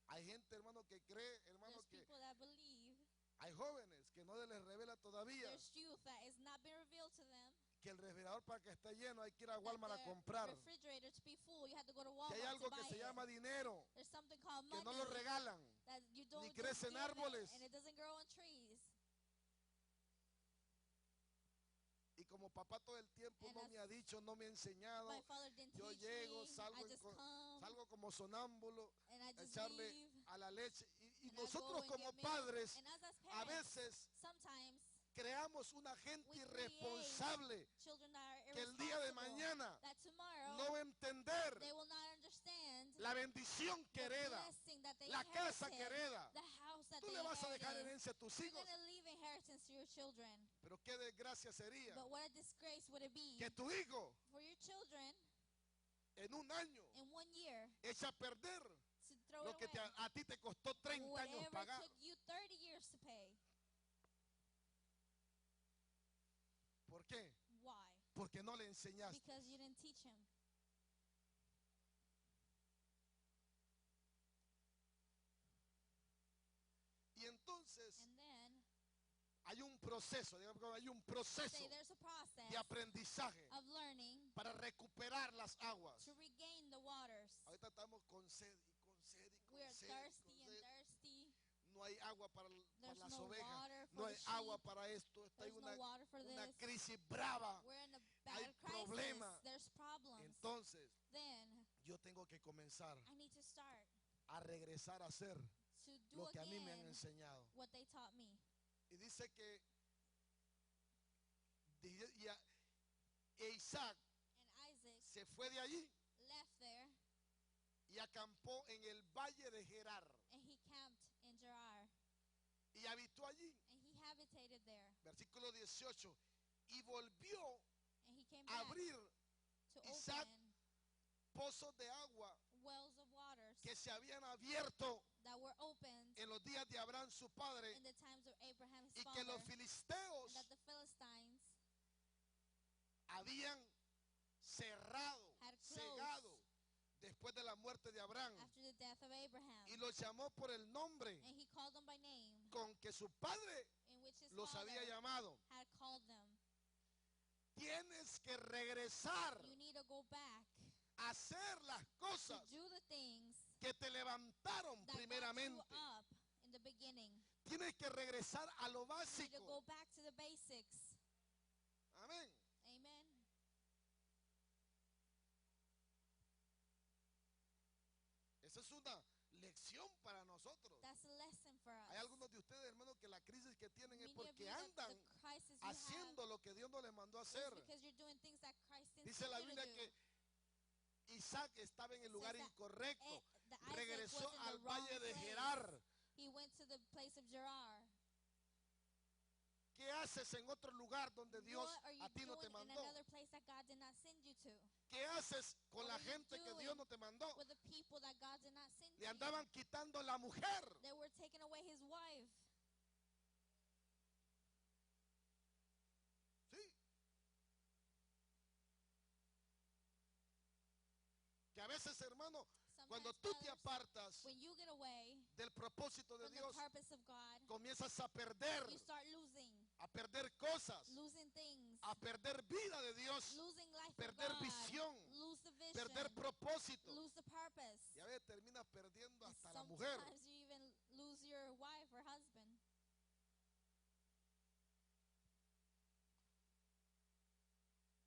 hay gente, hermano, que cree, hermano, There's que people that believe. hay jóvenes que no se les revela todavía There's youth that is not been revealed to them. que el refrigerador para que esté lleno hay que ir a That Walmart a the comprar. refrigerator to be full, you have to go to Que Walmart hay algo to que buy se it. llama dinero, There's something called que money no lo regalan. that you don't ni just crecen give it, árboles. and it doesn't grow on trees. Y como papá todo el tiempo And no as me ha dicho, no me ha enseñado, My father didn't yo teach llego, me. salgo, I just come salgo como sonámbulo and I a just echarle leave. a la leche. Y And I nosotros go and como get milk. padres And us as a parents, veces sometimes creamos una gente irresponsable que el día de mañana no va a entender la bendición que hereda, la casa que hereda. Tú le vas a dejar herencia a tus hijos. Pero qué desgracia sería que tu hijo en un año echa a perder lo que a ti te costó 30 años pagar. ¿Por qué? Porque no le enseñaste. Y entonces hay un proceso de aprendizaje para recuperar las aguas. Ahorita estamos con sed y con sed y con sed. No hay agua para las ovejas, no hay agua para esto. Hay una crisis brava, hay problemas. Entonces yo tengo que comenzar a regresar a hacer lo que a mí me han enseñado. Y dice que Isaac se fue de allí y acampó en el valle de Gerar. Y habitó allí. Versículo 18. Y volvió a abrir Isaac pozos de agua que se habían abierto en los días de Abraham su padre, y que los filisteos habían cegado después de la muerte de Abraham, y los llamó por el nombre con que su padre los había llamado. Tienes que regresar a hacer las cosas que te levantaron primeramente. Tienes que regresar a lo básico. Amén. Esa es una lección para nosotros. Hay algunos de ustedes, hermanos, que la crisis que tienen es porque andan haciendo lo que Dios no les mandó a hacer. Dice la Biblia que Isaac estaba en el lugar incorrecto. Regresó al valle de Gerar. ¿Qué haces en otro lugar donde Dios a ti no te mandó? ¿Qué haces con la gente que Dios no te mandó? Le andaban quitando la mujer. Sí. Que a veces, hermano, cuando tú te apartas del propósito de Dios, comienzas a perder cosas, a perder vida de Dios, perder visión, perder propósito. Y a veces terminas perdiendo hasta la mujer.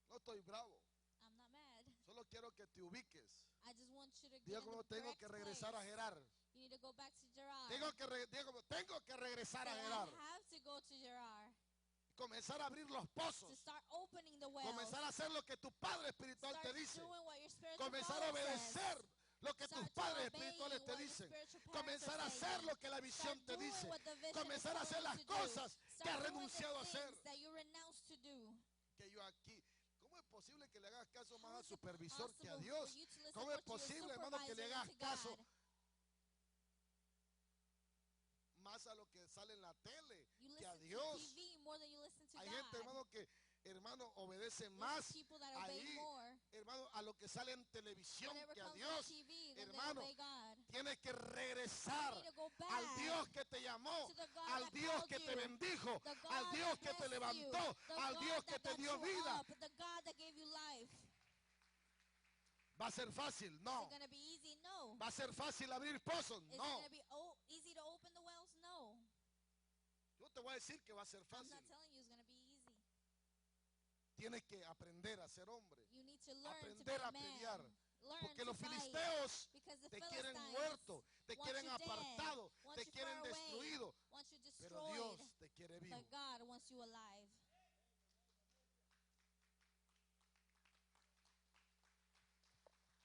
No estoy bravo. I'm not mad. Solo quiero que te ubiques. I just want you to get Digo, in como the tengo que regresar a Gerar. You need to go back to Gerar. Tengo que regresar a Gerar. I have to go to Gerar. Comenzar a abrir los pozos. To start opening the wells. Comenzar a hacer lo que tu padre espiritual Start te dice. doing what your spiritual Comenzar a obedecer says. lo que tus padres espirituales te dicen. Comenzar a hacer lo que la visión te dice. Comenzar a hacer las cosas que has renunciado a hacer. Que yo aquí... ¿Cómo es posible que le hagas caso más al supervisor que a Dios? ¿Cómo es posible, hermano, que le hagas caso más a lo que sale en la tele que a Dios? Hay gente, hermano, que obedece más ahí, hermano, a lo que sale en televisión que a Dios. Hermano, tienes que regresar al Dios que te llamó, al Dios que te bendijo, al Dios que te levantó, al Dios que te dio vida. ¿Va a ser fácil? No. ¿Va a ser fácil abrir pozos? No. Yo te voy a decir que va a ser fácil. Tienes que aprender a ser hombre, aprender a pelear. Porque los filisteos te quieren muerto, te quieren apartado, te quieren destruido. Pero Dios te quiere vivo. else you alive.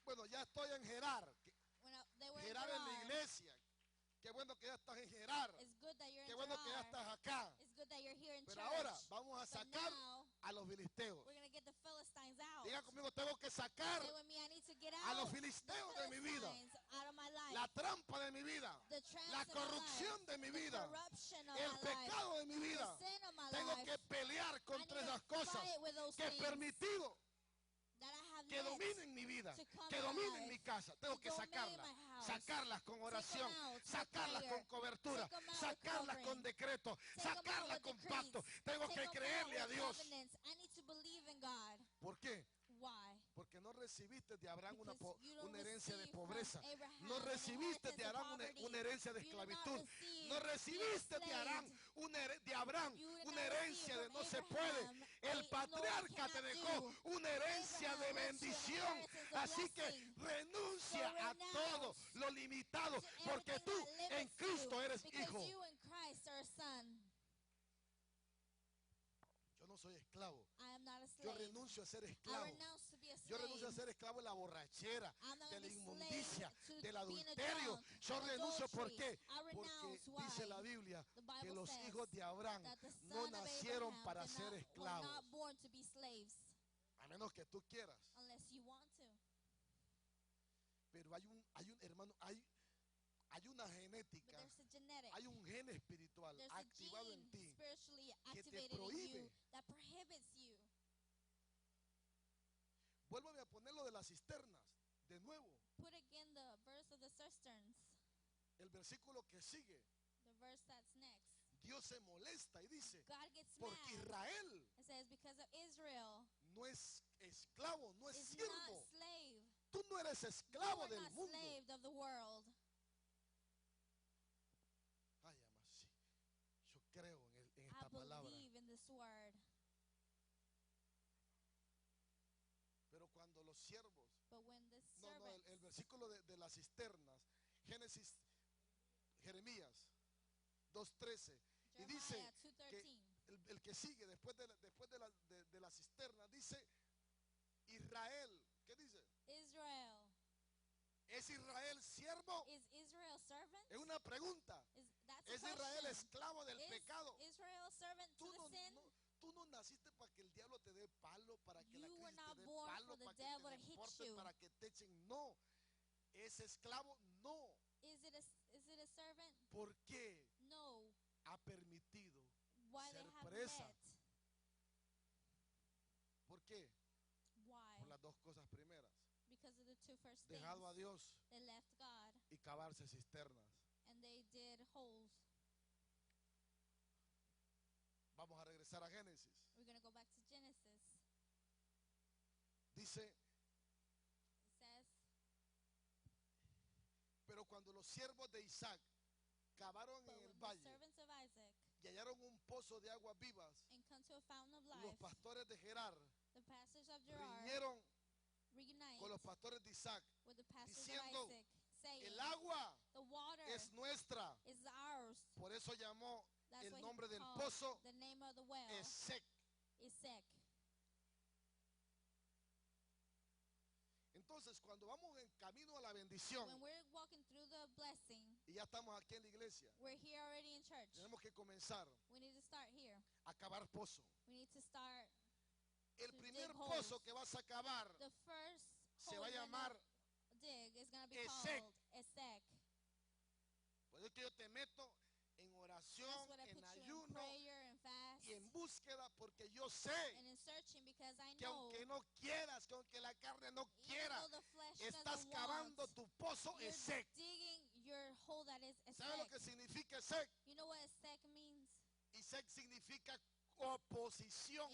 Bueno, ya estoy en Gerar. Gerar en la iglesia. Qué bueno que ya estás en Gerar. Qué bueno que ya estás acá. Pero ahora vamos a sacar a los filisteos. Diga conmigo, tengo que sacar a los filisteos de mi vida. La trampa de mi vida. La corrupción de mi vida. El pecado de mi vida. Tengo que pelear contra esas cosas que he permitido que dominen mi vida, que dominen mi casa. Tengo que sacarlas con oración, sacarlas con cobertura, sacarlas con decreto, sacarlas con pacto. Tengo que creerle a Dios. ¿Por qué? Porque no recibiste de Abraham una herencia de pobreza. No recibiste de Abraham una herencia de esclavitud. No recibiste de Abraham una herencia de no se puede. El patriarca te dejó una herencia de bendición. Así que renuncia a todo lo limitado, porque tú en Cristo eres hijo. Yo no soy esclavo. Yo renuncio a ser esclavo. Yo renuncio a ser esclavo de la borrachera, de la inmundicia, del adulterio. Yo renuncio, ¿por qué? Porque dice la Biblia que los hijos de Abraham no nacieron para ser esclavos. A menos que tú quieras. Pero hay un hermano, hay una genética, hay un gen espiritual activado en ti que te prohíbe. Vuélvame a poner lo de las cisternas de nuevo. El versículo que sigue. Dios se molesta y dice, porque Israel no es esclavo, no es siervo. Tú no eres esclavo del mundo. Ay, sí. Yo creo en esta palabra. Pero cuando los siervos, el versículo de las cisternas, Jeremías 2:13, y dice que el que sigue después de la cisterna, dice Israel. ¿Qué dice? Israel. ¿Es Israel siervo? Es una pregunta. ¿Es Israel esclavo del pecado? Tú no naciste para que el diablo te dé palo, para que la crisis te dé palo, para que te deporten, para que te echen. No. ¿Es esclavo? No. ¿Por qué? No. Ha permitido ser presa. ¿Por qué? Por las dos cosas primeras. Dejado a Dios y cavarse cisternas. Vamos a regresar a Génesis. Dice, pero cuando los siervos de Isaac cavaron en el valle y hallaron un pozo de aguas vivas, los pastores de Gerar riñeron con los pastores de Isaac, diciendo, el agua es nuestra. Por eso llamó el nombre del pozo Esek. Entonces, cuando vamos en camino a la bendición, y ya estamos aquí en la iglesia, tenemos que comenzar a cavar pozo. El primer pozo que vas a cavar se va a llamar Esek. Por eso que yo te meto en oración, en ayuno y en búsqueda, porque yo sé que aunque no quieras, que aunque la carne no quiera, estás cavando tu pozo Esek. ¿Sabes lo que significa Esek? Esek significa oposición.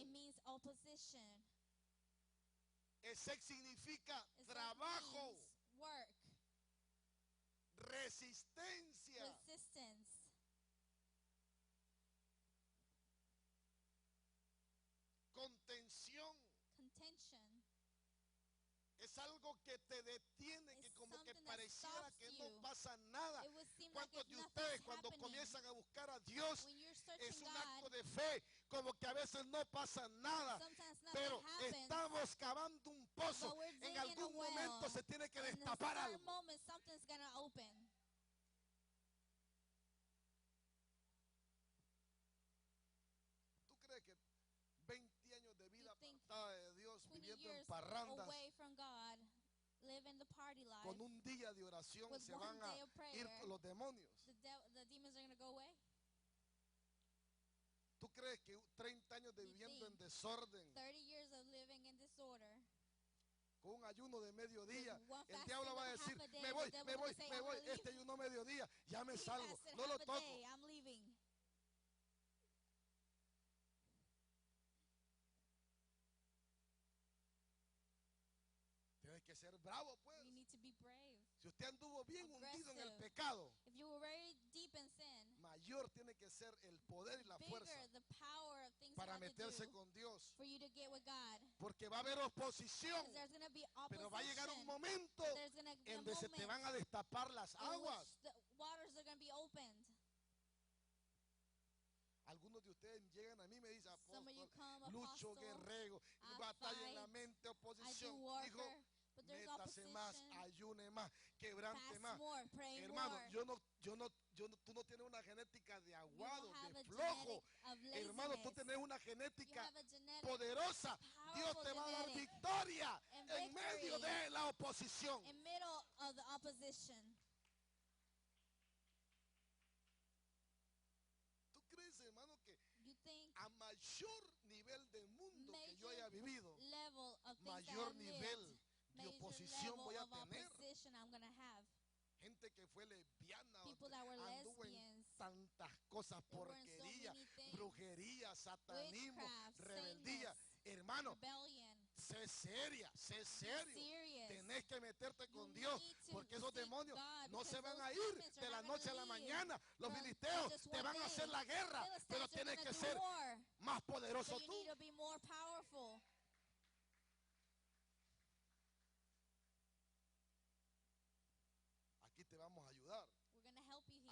Esek significa trabajo, resistencia. Contención. Es algo que te detiene, que como que pareciera que no pasa nada. ¿Cuántos de ustedes cuando comienzan a buscar a Dios es un acto de fe? como que a veces no pasa nada, pero estamos cavando un pozo. En algún momento se tiene que destapar algo. ¿Tú crees que 20 años de vida apartada de Dios, viviendo en parrandas, con un día de oración, se van a ir los demonios? ¿Tú crees que 30 años de viviendo en desorden, con un ayuno de mediodía, el diablo va a decir, me voy, este ayuno mediodía, ya me salgo, no lo toco? Tienes que ser bravo, pues. Si usted anduvo bien hundido en el pecado, mayor tiene que ser el poder y la fuerza para meterse con Dios. Porque va a haber oposición, pero va a llegar un momento en donde se te van a destapar las aguas. Algunos de ustedes llegan a mí y me dicen, apóstol, lucho, guerrero, batalla en la mente, oposición. Hijo, métase más, ayune más, quebrante más. Hermano, tú no tienes una genética de aguado, de flojo. Hermano, tú tienes una genética poderosa. Dios te va a dar victoria en medio de la oposición. ¿Tú crees, hermano, que a mayor nivel de mundo que yo haya vivido, mayor nivel de oposición voy a tener? Gente que fue lesbiana, anduvo en tantas cosas, porquería, brujería, satanismo, rebeldía. Hermano, sé seria, sé serio. Tenés que meterte con Dios, porque esos demonios no se van a ir de la noche a la mañana. Los filisteos te van a hacer la guerra, pero tienes que ser más poderoso tú. Aquí te vamos a ayudar.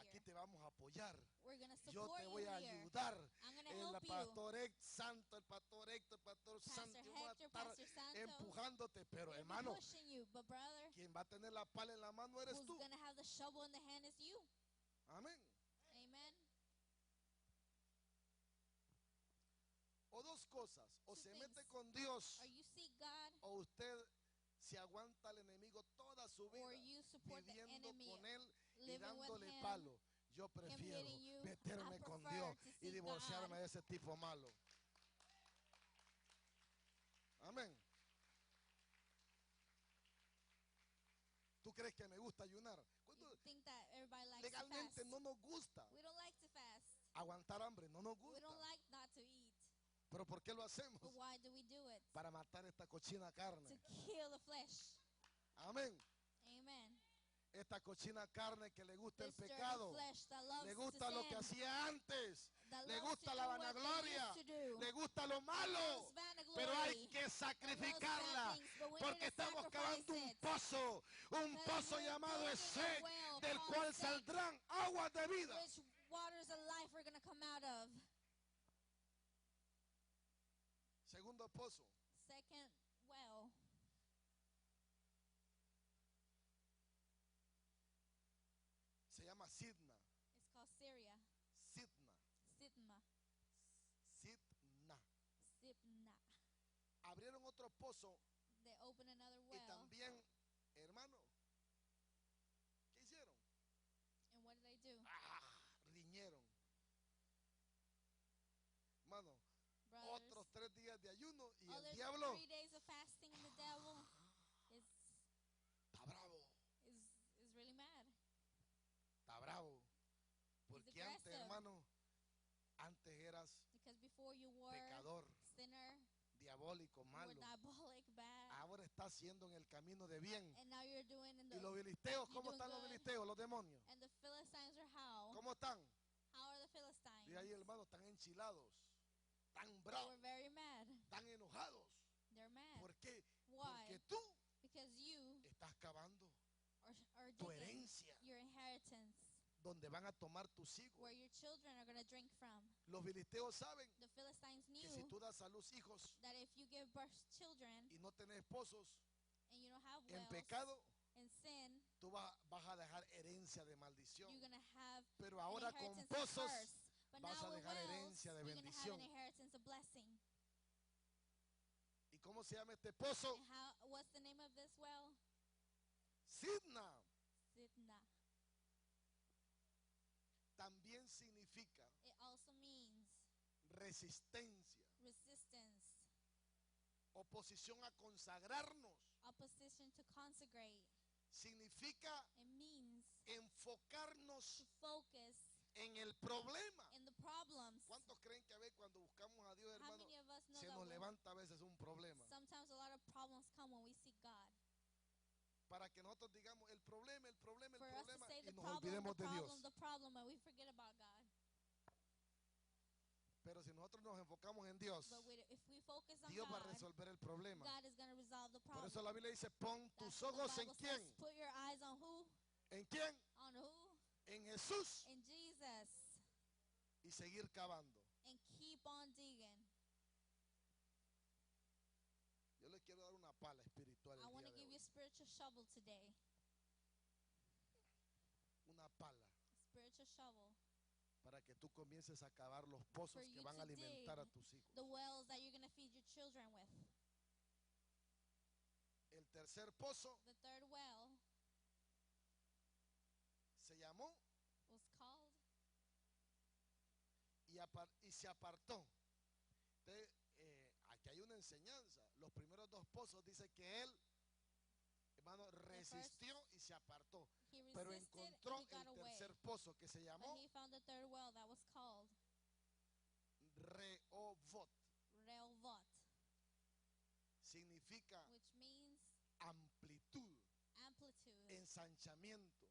Aquí te vamos a apoyar. Yo te voy a ayudar. El pastor Santo, el pastor Héctor, el pastor Santo, yo voy a estar empujándote. Pero hermano, quien va a tener la pala en la mano eres tú. Amén. O dos cosas: o se mete con Dios, o usted se aguanta al enemigo toda su vida viviendo con él y dándole palo. Yo prefiero meterme con Dios y divorciarme de ese tipo malo. Amén. ¿Tú crees que me gusta ayunar? Legalmente no nos gusta. Aguantar hambre no nos gusta. ¿Pero por qué lo hacemos? Para matar esta cochina carne. Amén. Esta cochina carne que le gusta el pecado, le gusta lo que hacía antes, le gusta la vanagloria, le gusta lo malo, pero hay que sacrificarla, porque estamos cavando un pozo llamado Esek, del cual saldrán aguas de vida. Segundo pozo. Se llama Sidna. Sidna. Abrieron otro pozo. Y también, hermano, ¿qué hicieron? Riñeron. Hermano, otros 3 días de ayuno y el diablo está bravo. Está bravo. Porque antes, hermano, antes eras pecador, diabólico, malo. Ahora está haciendo en el camino de bien. ¿Y los filisteos? ¿Cómo están los filisteos, los demonios? ¿Cómo están? Y ahí, hermano, están enchilados, tan bravos, tan enojados. ¿Por qué? Porque tú estás cavando tu herencia, donde van a tomar tus hijos. Los filisteos saben The Philistines que si knew tú das a luz hijos that if you give birth to children y no tenés esposos and you don't have en wells pecado, in sin, tú vas a dejar herencia de maldición. you're going to have Pero an ahora con inheritance of pozos curse. But vas now a with dejar wells, herencia de you're going to have bendición. an inheritance of blessing. ¿Y cómo se llama este pozo? And what's the name of this well? Sidna. Sidna. También significa It also means resistencia, resistance, oposición a consagrarnos. opposition to consecrate. Significa It means enfocarnos to focus en el problema. in the problems. ¿Cuántos creen que a veces cuando buscamos a Dios, How hermano, many of us know se that nos levanta a veces un problema? sometimes a lot of problems come when we seek God? Para que nosotros digamos el problema, el problema, el For us to problema say y the nos problem, olvidemos the de problem, Dios. the problem, and we forget about God. Pero si nosotros nos enfocamos en Dios, But if we focus on Dios va a God, resolver el problema. God is going to resolve the Por problem. eso la Biblia dice, pon That's tus what the ojos en Bible says, quién. put your eyes on who? ¿En quién? On who? En Jesús. In Jesus. Y seguir cavando. And keep on digging. Yo le quiero dar una pala espiritual I el want día to de give you a hoy. spiritual shovel today. Una pala. A spiritual shovel. Para que tú comiences a cavar los pozos For que you van a to alimentar a dig tus hijos. the wells that you're going to feed your children with. El tercer pozo The third well se llamó was called y se apartó. Entonces, aquí hay una enseñanza. Los primeros dos pozos dice que él, hermano, resistió y se apartó. he Pero resisted encontró and he got el away. tercer pozo que se But llamó he found the third well that was called Rehovot. Rehovot, Significa which means amplitud, amplitude, ensanchamiento,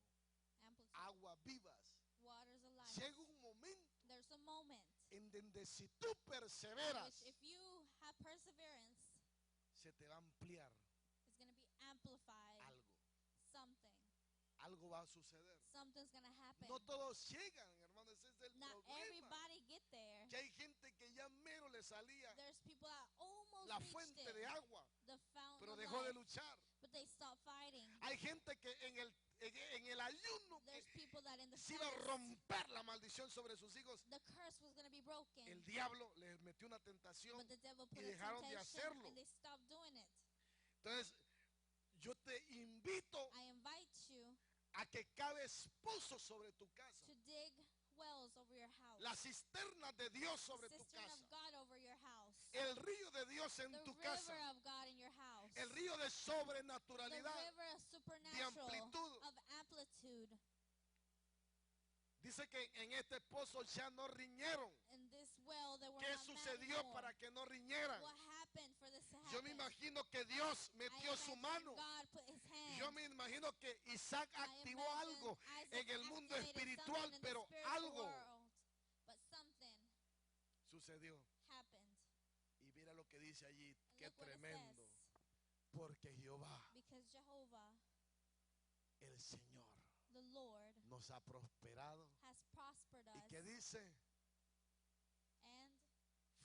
amplitude, aguas vivas. waters of life. Llega un momento There's a moment en donde si tú in perseveras, which if you have perseverance, se te va a ampliar it's going to be amplified. algo. Something. Algo va a suceder. Something's going to happen. No todos llegan, hermano, ese es el Not problema. everybody get there. Que hay gente que ya mero le salía There's people that almost la reached fuente it, de agua, the fountain pero of dejó de life, luchar. but they stopped fighting. Hay gente que en el ayuno There's people that in the se iba a fast, romper la maldición sobre sus hijos. the curse was going to be broken. El diablo les metió una tentación But the devil y put a dejaron de temptation hacerlo. and they stopped doing it. Entonces, yo te invito I invite you a que caves pozos sobre tu casa. to dig wells over your house. La cisterna de Dios sobre The tu cistern casa. of God over your house. El río de Dios en The tu river casa. of God in your house. El río de The sobrenaturalidad. river of supernatural, amplitud. of amplitude. Dice que en este pozo ya no riñeron. In this well there were ¿Qué not sucedió mad anymore. para que no riñeran? What happened for this to happen? Yo me imagino que Dios I metió su imagine mano. God put his hand. Yo me imagino que Isaac I activó imagine algo Isaac en el mundo activated espiritual, something in the pero spiritual algo world. But something sucedió. happened. Y mira lo que dice allí, And qué look what it tremendo. says. Porque Jehová, Because Jehovah, el Señor, the Lord, nos ha prosperado. has prospered ¿Y us qué dice? and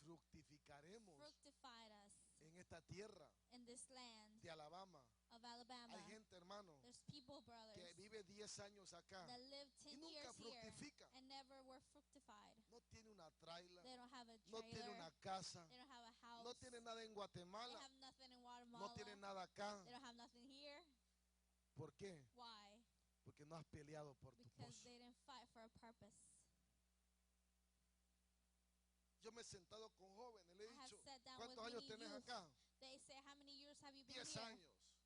Fructificaremos fructified us en esta tierra in this land de Alabama. of Alabama. Hay gente, hermano, There's people, brothers, que vive 10 años acá. that lived y 10 nunca years here fructifica. and never were fructified. No tiene una traila, They don't have a no tiene trailer. una casa, They don't have a house. no tiene nada en They Guatemala, have nothing in Guatemala. no tiene nada acá. They don't have nothing here. ¿Por qué? Why? Porque no has peleado por tu Because pozo. they didn't fight for a purpose. Yo me he sentado con jóvenes, le he I have dicho, sat down with ¿cuántos años many tenés youth. acá? They say, how many years have you been 10 here? años.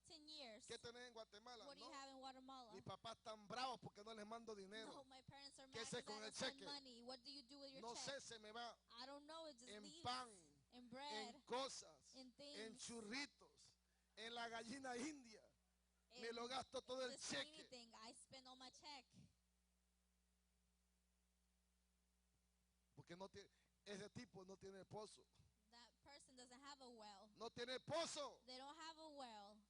10 years. ¿Qué tenés en Guatemala? What do you No, have in Guatemala? mis papás están bravos porque no les mando No, dinero. my parents are ¿Qué mad sé because con I el don't send cheque? money. What do you do with your No check? sé, se me va I don't know. It just en leaves. pan, In bread. en cosas, in things, en churritos, en la gallina india. Me in lo gasto todo el just cheque. anything. I spend all my check. Porque no tiene, ese tipo no tiene pozo. That person doesn't have a well. No tiene pozo. They don't have a well.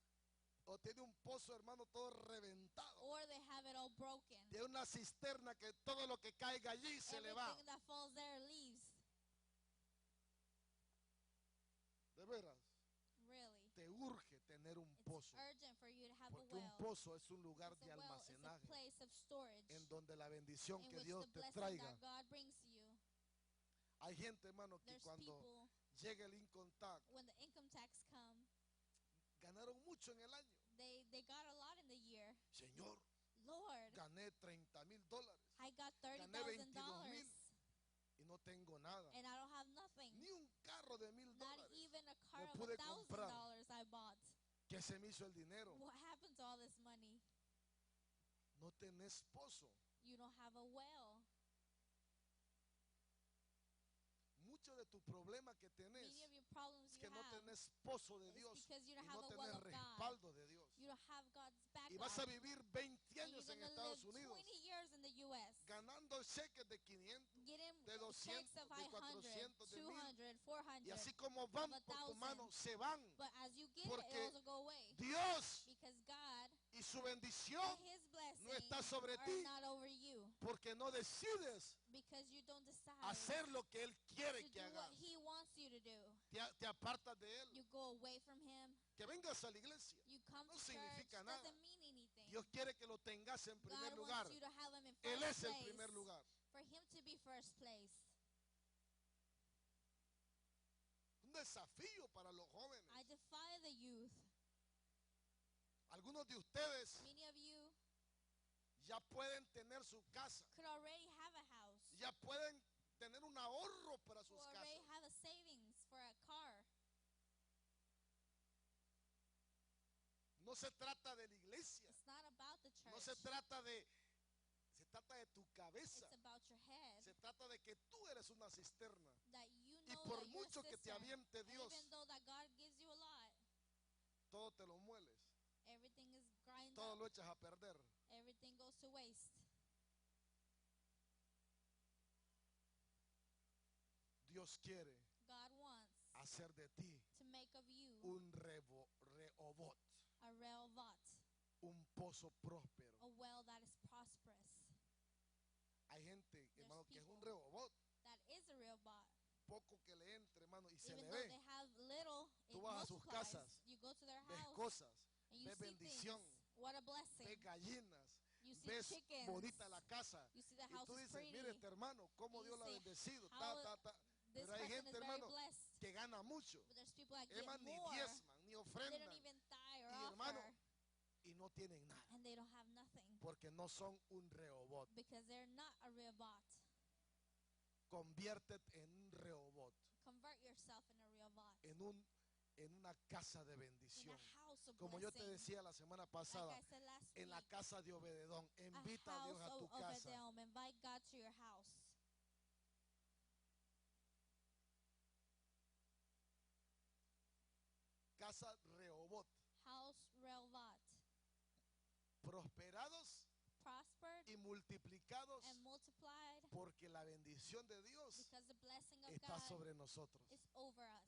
O tiene un pozo, hermano, todo reventado. Or they have it all broken. Tiene una cisterna que todo lo que caiga allí se le va. Everything that falls there leaves. pozo. urgent for you to have Porque a un well. pozo es un lugar Because de a well is a almacenaje place of storage en donde la bendición in que which Dios the te blessing traiga. that God brings to you. Hay gente, hermano, que There's cuando people, llega el income tax, when the income tax come, ganaron mucho en el año. they got a lot in the year. Señor, Lord, gané $30,000. I got Gané $22,000 $30,000 y no tengo nada. and I don't have nothing. Ni un carro de $1,000. Not even a car No of pude $1,000 I bought. ¿Qué se me hizo el dinero? What happened to all this money? No tenés pozo. You don't have a well. Mucho de tu problema que tenés Many of your problems es you que no have tenés pozo de is Dios because you y don't have no a tenés well of God. respaldo de Dios. You don't have God's Y vas a backup. vivir 20 And you're años en going to Estados live Unidos 20 years in the U.S. ganando cheques de 500, Getting de 200, checks of de 500, 400, de 1,000. 200, 400. Y así como van of por tu 1,000. mano, se van. But as you get it, Porque it also go away. Dios Because God y su bendición and His blessings no está sobre are ti. not over you. Porque no decides Because you don't decide hacer lo que Él quiere to que do what hagas. He wants you to do. Te apartas de You Él. go away from Him. Que vengas a la iglesia You come no to church. significa nada. Doesn't mean anything. Dios quiere que lo tengas en primer God lugar. wants you to have Him in Él first es el place. primer lugar. For Him to be first place. Un desafío para los jóvenes. I defy the youth. Algunos de ustedes Many of you ya pueden tener su casa. could already have a house. Ya pueden tener un ahorro para Who sus already casas. have a savings for a car. No se trata de la iglesia. It's not about the church. No se trata de tu cabeza. It's about your head. Se trata de que tú eres una cisterna. That you Y know por that you're a mucho que te cistern. aviente And Dios, even though that God gives you a lot, todo te lo mueles. everything is grind Todo up. lo echas a perder. Everything goes to waste. Dios quiere God wants hacer de ti to make of you un rehobot, a rehovot, un pozo próspero. a well that is prosperous. Hay gente, hermano, que es un people rehobot. That is a rehovot. Poco que le entre, hermano, y se Even le though ve. they have little, it Tú vas a sus multiplies. casas, You go to their Ves house cosas, and you ves see bendición, things. What a blessing. ves gallinas, You see ves chickens. bonita la casa. You see the Y house tú is dices, pretty. mire este hermano, cómo And you Dios lo ha say, bendecido. how This Pero hay person gente, is very hermano, blessed. que gana mucho. But there's people that Es get más, ni more. diezman, ni They ofrendan. don't even tithe or Y hermano, offer. y no tienen nada. And they don't have nothing. Porque no son un rehobot. Because they're not a rehovot. Conviértete en un rehobot. Convert yourself in a rehovot. En una casa de In bendición. a house of Como yo te blessing. decía la semana Like pasada, I said last en la week, casa de Obededón, a invita a Dios house a tu of casa. Obed-Edom. Invite God to your house. Casa Rehobot. House rehovot. Prosperados Prospered y multiplicados and multiplied porque la bendición de Dios because the blessing of está God sobre nosotros. is over us.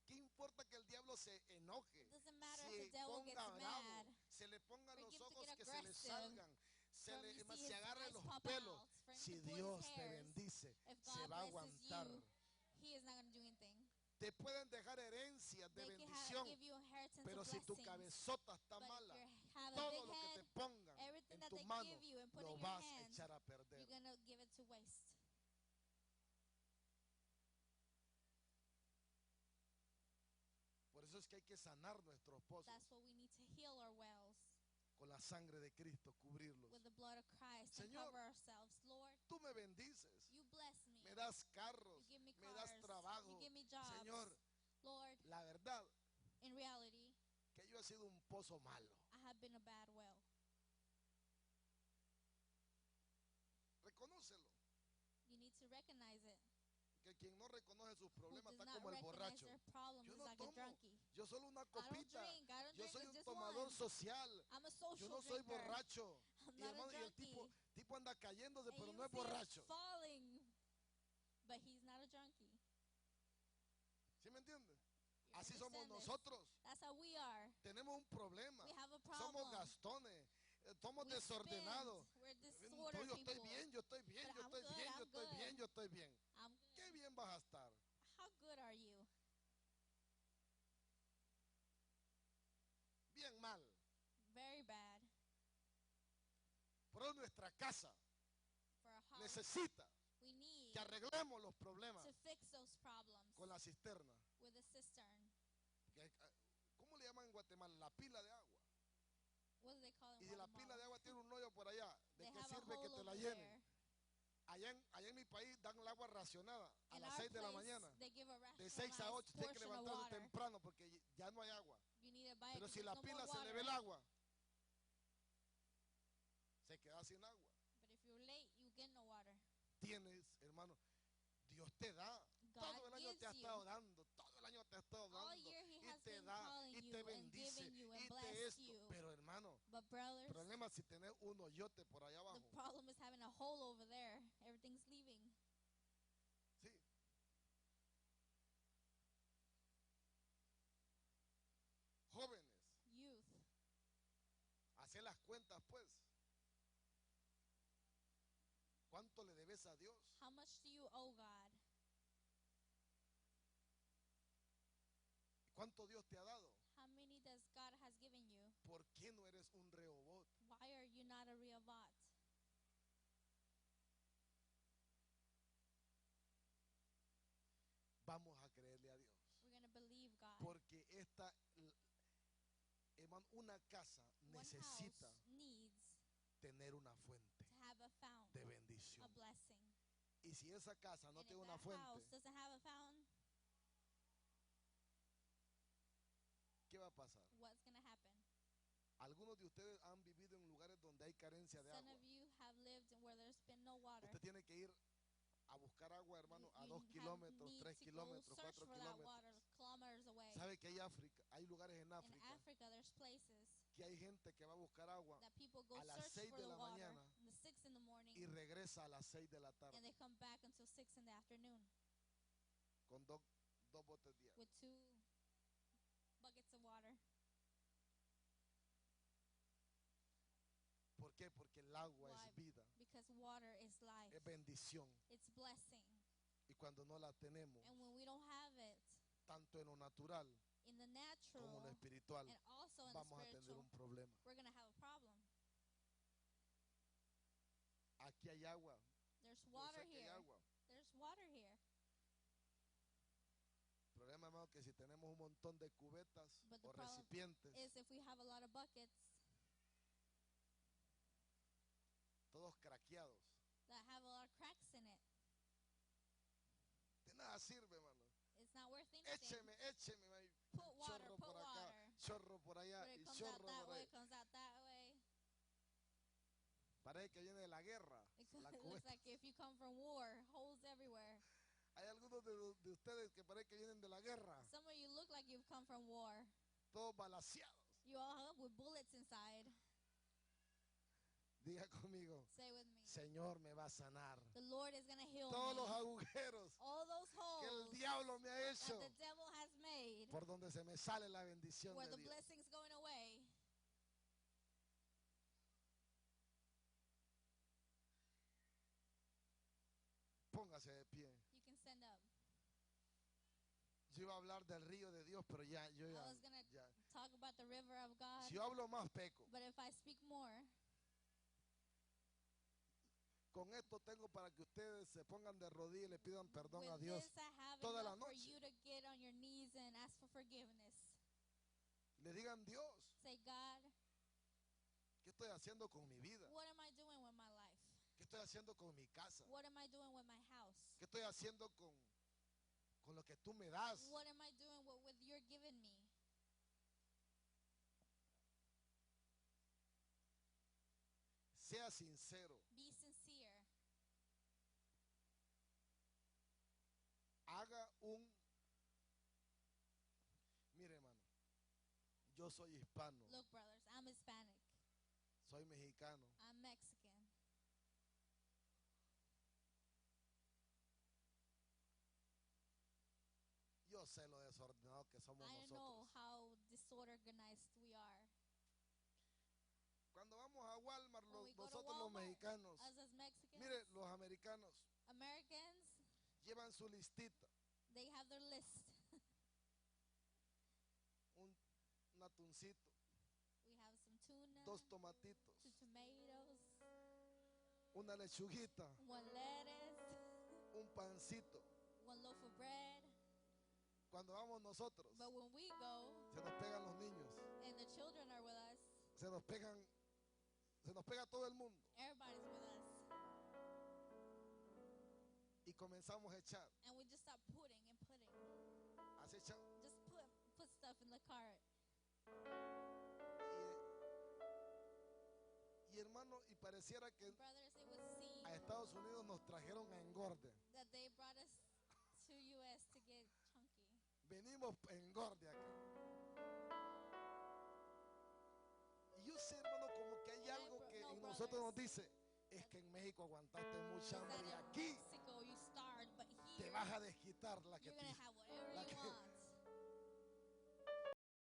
¿Qué importa que el diablo se enoje? It doesn't matter Se if the devil gets ponga bravo, mad, se le pongan for los him to ojos get que se le aggressive, salgan, se for le him to see se his agarre eyes los pop pelos. out, for him Si to pull his Dios te hairs. bendice, If se God va a blesses aguantar. you, He is not going to do anything. Te pueden dejar herencias de They can bendición, give you inheritance pero of si tu blessings. cabezota está But mala, if you have a todo big lo que te head, pongan everything en that tu they mano give you and put lo in your vas a hand, echar a perder. you're going to give it to waste. Por eso es que hay que sanar nuestros pozos, That's what we need to heal our wells con la sangre de Cristo, cubrirlos. with the blood of Christ and Señor, cover ourselves. Lord, Tú me bendices, you bless me. me das carros, You give me me das cars. trabajo. You give me jobs. Señor, Lord, la verdad in reality, que yo he sido un pozo malo. I have been a bad well. Reconócelo. You need to recognize it. Que quien no reconoce sus Who problemas does está not como el recognize borracho. their problems Yo is no like a tomo, drunkie. yo solo una I don't copita. drink. I don't Yo drink soy with un just tomador one. social. I'm a Yo social no soy drinker. borracho. I'm Y, not hermano, a y el junkie. tipo anda cayéndose, And pero you no es see him borracho. falling, but he's not a junkie. ¿Sí me entiendes? You Así somos understand this? nosotros. That's how we are. Tenemos un problema. We have a Somos problem. gastones. Somos We desordenados. spend. We're Tú, disordered yo estoy people. bien, yo estoy bien, But yo I'm estoy good, bien, yo I'm estoy good. bien, yo estoy bien. I'm Qué good. bien vas a estar. How good are you? menos nuestra casa necesita que arreglemos los problemas con la cisterna. ¿Cómo le llaman en Guatemala? La pila de agua. Y si la pila de agua tiene un hoyo por allá, ¿de qué sirve que te la llenen? Allá en mi país dan el agua racionada a las 6 de la mañana. De 6 a 8 tiene que levantarse temprano porque ya no hay agua. Pero si la pila se le ve el agua, se queda sin agua. Tienes, hermano, Dios te da. Todo el año te ha estado dando. Todo el año te ha estado dando. Y te da, y te bendice, y te esto. Pero hermano, el problema es si tenés un hoyote por allá abajo. Sí. Jóvenes, hacer las cuentas pues. ¿Cuánto le debes a Dios? How much do you owe God? ¿Cuánto Dios te ha dado? How many does God has given you? ¿Por qué no eres un Rehobot? Why are you not a Rehobot? Vamos a creerle a Dios. We're going to believe God. Porque hermano, una casa necesita tener una fuente de bendición. Y si esa casa no tiene una fuente, ¿qué va a pasar? Algunos de ustedes han vivido en lugares donde hay carencia de agua. Usted tiene que ir a buscar agua, hermano, a 2 kilómetros, 3 kilómetros, 4 kilómetros. ¿Sabe que hay lugares en África que hay gente que va a buscar agua a las 6 de la mañana y regresa a las 6 de la tarde con dos botes de agua? ¿Por qué? Porque el agua es vida. Es bendición. Y cuando no la tenemos, tanto en lo natural como en lo espiritual, vamos a tener un problema. Aquí hay agua. There's water here. There's water here. El problema, hermano, que si tenemos un montón de cubetas o recipientes, todos craqueados, that have a lot of cracks in it, de nada sirve, hermano. It's not worth anything. Écheme, put water, chorro put por acá, water. chorro por allá y chorro por ahí. Comes out that way. Parece que viene de la guerra. La looks like if you come from war, holes everywhere. Hay algunos de ustedes que parece que vienen de la guerra. Some of you look like you've come from war. Todos balaceados. You all with bullets inside. Diga conmigo, say with me, Señor me va a sanar. The Lord is going to heal todos me. Los agujeros all those holes que el diablo me ha hecho, that the devil has made, por donde se me sale la bendición where de the Dios. blessings going away. Póngase de pie. You can stand up. Yo iba a hablar del río de Dios, pero ya. I was going to talk about the river of God. Si yo hablo más, peco. But if I speak more, con esto tengo para que ustedes se pongan de rodillas y le pidan perdón a Dios toda la noche. Le digan, Dios, say, God, ¿qué estoy haciendo con mi vida? What am I doing with my life? ¿Qué estoy haciendo con mi casa? What am I doing with my house? ¿Qué estoy haciendo con lo que tú me das? What am I doing with you're giving me? Sea sincero. Be sincere. Haga mire, hermano, yo soy hispano. Look, brothers, I'm Hispanic. Soy mexicano. I'm Mexican. Yo sé lo desordenado que somos I nosotros. know how disorganized we are. Cuando vamos a Walmart, nosotros los mexicanos, mire, los americanos llevan su listita. They have their list. un atuncito. We have some tuna, 2 tomatitos. 2 tomatoes. una lechuguita, one lettuce, un pancito. one loaf of bread. Cuando vamos nosotros, but when we go, se nos pegan los niños, and the children are with us, se nos pega todo el mundo. Everybody's with us. Y comenzamos a echar. And we just start putting. Así echan. Just put stuff in the cart. Y hermano, y pareciera que Brothers, a Estados Unidos nos trajeron a engorde. That they brought us to US to get chunky. Venimos engorde acá. Y yo sé, hermano, como que hay algo que en nosotros nos dice, es que en México aguantaste mucha hambre y aquí te vas a desquitar la que